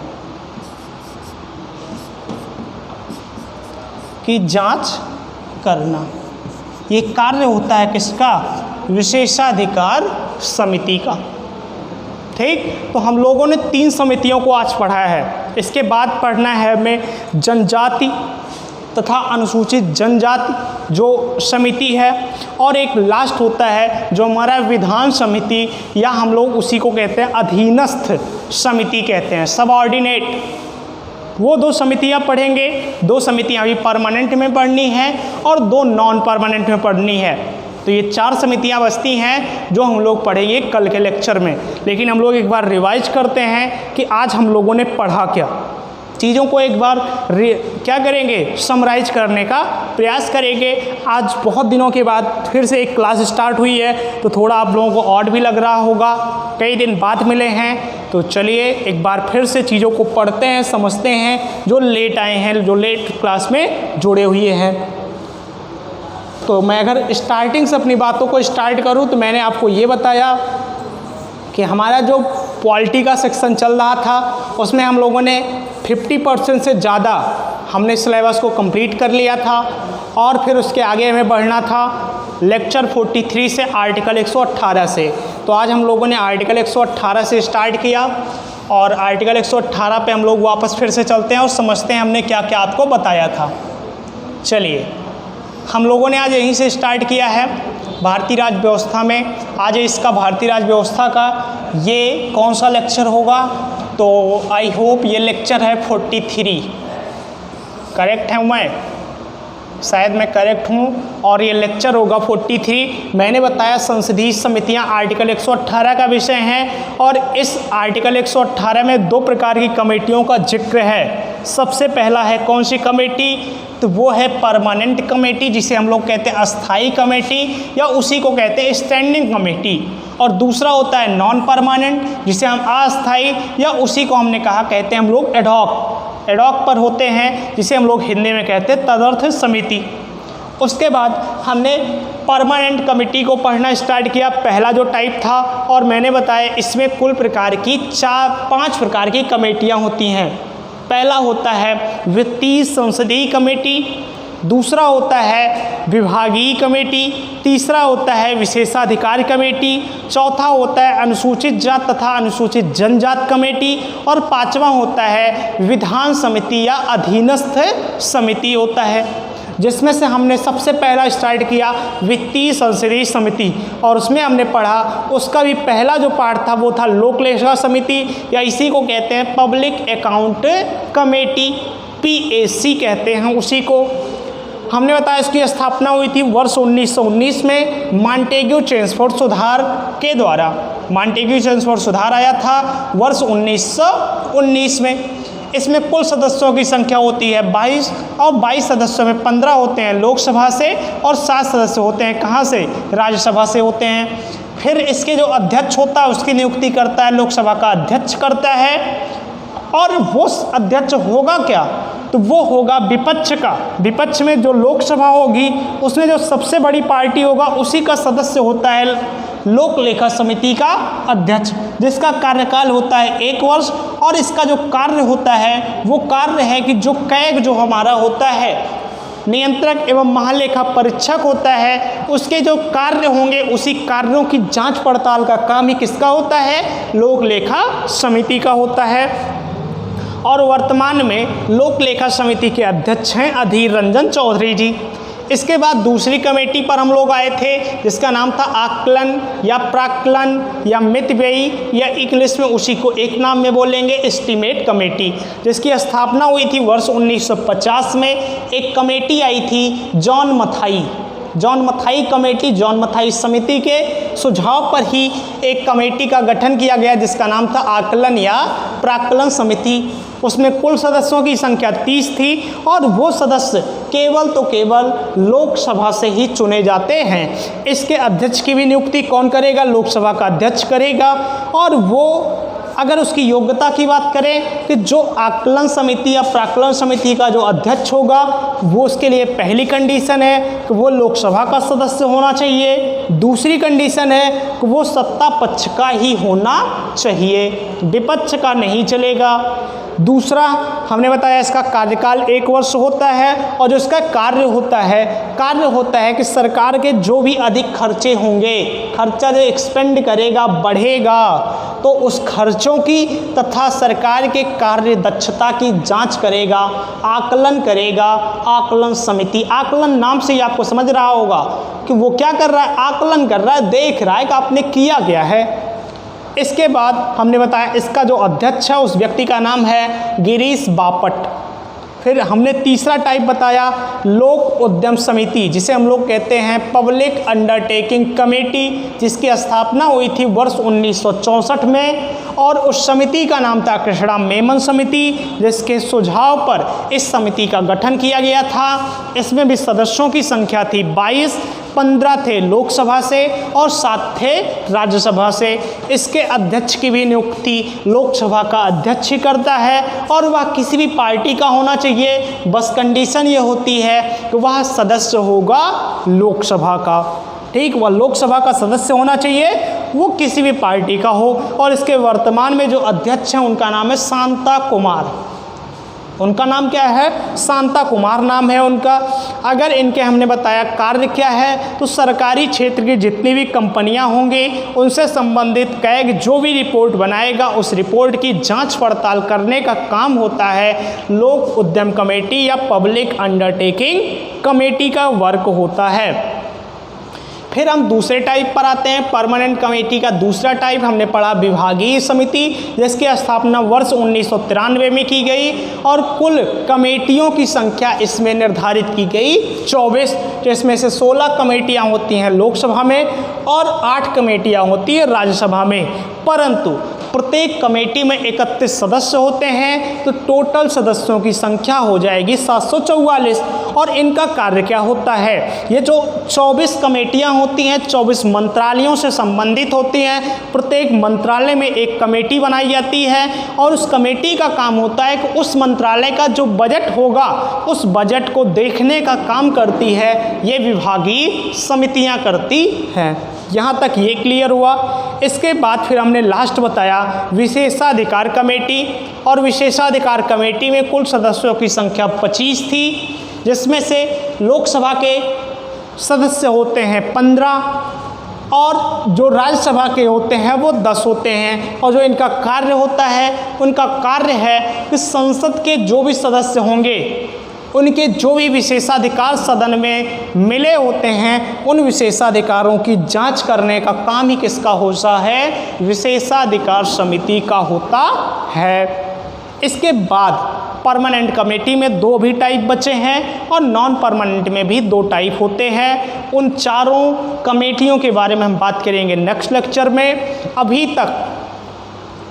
ये कार्य होता है किसका, विशेषाधिकार समिति का। ठीक, तो हम लोगों ने 3 समितियों को आज पढ़ा है। इसके बाद पढ़ना है हमें जनजाति तथा अनुसूचित जनजाति जो समिति है, और एक लास्ट होता है जो हमारा विधान समिति, या हम लोग उसी को कहते हैं अधीनस्थ समिति कहते हैं, सबऑर्डिनेट। वो 2 समितियां पढ़ेंगे। 2 समितियां अभी परमानेंट में पढ़नी है और 2 नॉन परमानेंट में पढ़नी है। तो ये 4 समितियां बचती हैं जो हम लोग पढ़ेंगे कल के लेक्चर में। लेकिन हम लोग एक बार रिवाइज करते हैं कि आज हम लोगों ने पढ़ा क्या। चीज़ों को एक बार क्या करेंगे, समराइज करने का प्रयास करेंगे। आज बहुत दिनों के बाद फिर से एक क्लास स्टार्ट हुई है, तो थोड़ा आप लोगों को ऑड भी लग रहा होगा, कई दिन बाद मिले हैं। तो चलिए एक बार फिर से चीज़ों को पढ़ते हैं, समझते हैं, जो लेट आए हैं, जो लेट क्लास में जुड़े हुए हैं। तो मैं अगर स्टार्टिंग से अपनी बातों को स्टार्ट करूं तो मैंने आपको ये बताया कि हमारा जो पॉलिटी का सेक्शन चल रहा था उसमें हम लोगों ने 50% से ज़्यादा हमने सिलेबस को कंप्लीट कर लिया था और फिर उसके आगे हमें बढ़ना था लेक्चर 43 से आर्टिकल 118 से। तो आज हम लोगों ने आर्टिकल 118 से स्टार्ट किया और आर्टिकल 118 पे हम लोग वापस फिर से चलते हैं और समझते हैं हमने क्या क्या आपको बताया था। चलिए, हम लोगों ने आज यहीं से स्टार्ट किया है भारतीय राज्य व्यवस्था में। आज इसका भारतीय राज्य व्यवस्था का ये कौन सा लेक्चर होगा, तो आई होप ये लेक्चर है 43। करेक्ट है, शायद मैं करेक्ट हूँ, और ये लेक्चर होगा 43। मैंने बताया संसदीय समितियाँ आर्टिकल 118 का विषय हैं और इस आर्टिकल 118 में 2 प्रकार की कमेटियों का जिक्र है। सबसे पहला है कौन सी कमेटी, तो वो है परमानेंट कमेटी, जिसे हम लोग कहते हैं अस्थाई कमेटी या उसी को कहते हैं स्टैंडिंग कमेटी, और दूसरा होता है नॉन परमानेंट, जिसे हम अस्थाई या उसी को हमने कहा कहते हैं हम लोग एडॉक पर होते हैं, जिसे हम लोग हिंदी में कहते हैं तदर्थ समिति। उसके बाद हमने परमानेंट कमेटी को पढ़ना स्टार्ट किया, पहला जो टाइप था, और मैंने बताया इसमें कुल प्रकार की 5 प्रकार की कमेटियां होती हैं। पहला होता है वित्तीय संसदीय कमेटी, दूसरा होता है विभागीय कमेटी, तीसरा होता है विशेषाधिकार कमेटी, चौथा होता है अनुसूचित जात तथा अनुसूचित जनजात कमेटी, और 5वां होता है विधान समिति या अधीनस्थ समिति होता है, जिसमें से हमने सबसे पहला स्टार्ट किया वित्तीय संसदीय समिति, और उसमें हमने पढ़ा उसका भी पहला जो पार्ट था वो था लोक लेखा समिति या इसी को कहते हैं पब्लिक अकाउंट कमेटी, PAC कहते हैं उसी को। हमने बताया इसकी स्थापना हुई थी वर्ष 1919 में मॉन्टेग्यू चेम्सफोर्ड सुधार के द्वारा। मॉन्टेग्यू चेम्सफोर्ड सुधार आया था वर्ष 1919 में। इसमें कुल सदस्यों की संख्या होती है 22 और 22 सदस्यों में 15 होते हैं लोकसभा से और 7 सदस्य होते हैं कहाँ से, राज्यसभा से होते हैं। फिर इसके जो अध्यक्ष होता है उसकी नियुक्ति करता है लोकसभा का अध्यक्ष करता है, और वो अध्यक्ष होगा क्या, तो वो होगा विपक्ष का। विपक्ष में जो लोकसभा होगी उसमें जो सबसे बड़ी पार्टी होगा उसी का सदस्य होता है लोक लेखा समिति का अध्यक्ष, जिसका कार्यकाल होता है 1 वर्ष, और इसका जो कार्य होता है वो कार्य है कि जो कैग जो हमारा होता है नियंत्रक एवं महालेखा परीक्षक होता है उसके जो कार्य होंगे उसी कार्यों की जांच पड़ताल का काम ही किसका होता है, लोक लेखा समिति का होता है। और वर्तमान में लोक लेखा समिति के अध्यक्ष हैं अधीर रंजन चौधरी जी। इसके बाद दूसरी कमेटी पर हम लोग आए थे जिसका नाम था आकलन या प्राक्कलन या मितव्ययी या इंग्लिश में उसी को एक नाम में बोलेंगे एस्टीमेट कमेटी, जिसकी स्थापना हुई थी वर्ष 1950 में। एक कमेटी आई थी John Mathai committee, John Mathai समिति के सुझाव पर ही एक कमेटी का गठन किया गया जिसका नाम था आकलन या प्राक्कलन समिति। उसमें कुल सदस्यों की संख्या 30 थी और वो सदस्य केवल लोकसभा से ही चुने जाते हैं। इसके अध्यक्ष की भी नियुक्ति कौन करेगा, लोकसभा का अध्यक्ष करेगा। और वो अगर उसकी योग्यता की बात करें कि जो आकलन समिति या प्राक्कलन समिति का जो अध्यक्ष होगा वो उसके लिए पहली कंडीशन है कि वो लोकसभा का सदस्य होना चाहिए। दूसरी कंडीशन है कि वो सत्ता पक्ष का ही होना चाहिए, विपक्ष का नहीं चलेगा। दूसरा हमने बताया इसका कार्यकाल 1 वर्ष होता है और जो इसका कार्य होता है कि सरकार के जो भी अधिक खर्चे होंगे, खर्चा जो एक्सपेंड करेगा बढ़ेगा, तो उस खर्चों की तथा सरकार के कार्य दक्षता की जांच करेगा, आकलन करेगा आकलन समिति। आकलन नाम से ही आपको समझ रहा होगा कि वो क्या कर रहा है, आकलन कर रहा है, देख रहा है कि आपने किया गया है। इसके बाद हमने बताया इसका जो अध्यक्ष है उस व्यक्ति का नाम है गिरीश बापट। फिर हमने तीसरा टाइप बताया लोक उद्यम समिति, जिसे हम लोग कहते हैं पब्लिक अंडरटेकिंग कमेटी, जिसकी स्थापना हुई थी वर्ष 1964 में और उस समिति का नाम था कृष्णा मेमन समिति, जिसके सुझाव पर इस समिति का गठन किया गया था। इसमें भी सदस्यों की संख्या थी 22, 15 थे लोकसभा से और 7 थे राज्यसभा से। इसके अध्यक्ष की भी नियुक्ति लोकसभा का अध्यक्ष ही करता है और वह किसी भी पार्टी का होना चाहिए, बस कंडीशन ये होती है कि वह सदस्य होगा लोकसभा का। ठीक, वह लोकसभा का सदस्य होना चाहिए वो किसी भी पार्टी का हो, और इसके वर्तमान में जो अध्यक्ष हैं उनका नाम है शांता कुमार। उनका नाम क्या है? शांता कुमार नाम है उनका। अगर इनके हमने बताया कार्य क्या है, तो सरकारी क्षेत्र की जितनी भी कंपनियां होंगी उनसे संबंधित कैग जो भी रिपोर्ट बनाएगा उस रिपोर्ट की जांच पड़ताल करने का काम होता है लोक उद्यम कमेटी या पब्लिक अंडरटेकिंग कमेटी का वर्क होता है। फिर हम दूसरे टाइप पर आते हैं। परमानेंट कमेटी का दूसरा टाइप हमने पढ़ा विभागीय समिति, जिसकी स्थापना वर्ष 1993 में की गई और कुल कमेटियों की संख्या इसमें निर्धारित की गई 24, जिसमें से 16 कमेटियां होती हैं लोकसभा में और 8 कमेटियां होती हैं राज्यसभा में। परंतु प्रत्येक कमेटी में 31 सदस्य होते हैं, तो टोटल सदस्यों की संख्या हो जाएगी 744। और इनका कार्य क्या होता है? ये जो 24 कमेटियां होती हैं 24 मंत्रालयों से संबंधित होती हैं। प्रत्येक मंत्रालय में एक कमेटी बनाई जाती है और उस कमेटी का काम होता है कि उस मंत्रालय का जो बजट होगा उस बजट को देखने का काम करती है, ये विभागीय समितियां करती हैं। यहाँ तक ये क्लियर हुआ। इसके बाद फिर हमने लास्ट बताया विशेषाधिकार कमेटी, और विशेषाधिकार कमेटी में कुल सदस्यों की संख्या 25 थी, जिसमें से लोकसभा के सदस्य होते हैं 15 और जो राज्यसभा के होते हैं वो 10 होते हैं। और जो इनका कार्य होता है, उनका कार्य है कि संसद के जो भी सदस्य होंगे उनके जो भी विशेषाधिकार सदन में मिले होते हैं उन विशेषाधिकारों की जांच करने का काम ही किसका होता है? विशेषाधिकार समिति का होता है। इसके बाद परमानेंट कमेटी में 2 भी टाइप बचे हैं और नॉन परमानेंट में भी 2 टाइप होते हैं। उन चारों कमेटियों के बारे में हम बात करेंगे नेक्स्ट लेक्चर में। अभी तक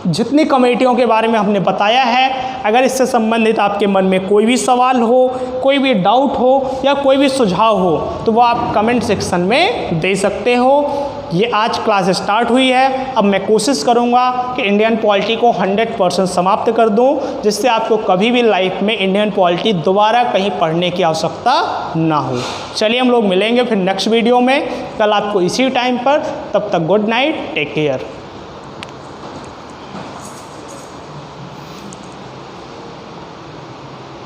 जितनी कमेटियों के बारे में हमने बताया है, अगर इससे संबंधित आपके मन में कोई भी सवाल हो, कोई भी डाउट हो या कोई भी सुझाव हो तो वो आप कमेंट सेक्शन में दे सकते हो। ये आज क्लास स्टार्ट हुई है। अब मैं कोशिश करूँगा कि इंडियन पॉलिटी को 100% समाप्त कर दूँ, जिससे आपको कभी भी लाइफ में इंडियन पॉलिटी दोबारा कहीं पढ़ने की आवश्यकता ना हो। चलिए हम लोग मिलेंगे फिर नेक्स्ट वीडियो में कल आपको इसी टाइम पर। तब तक गुड नाइट, टेक केयर।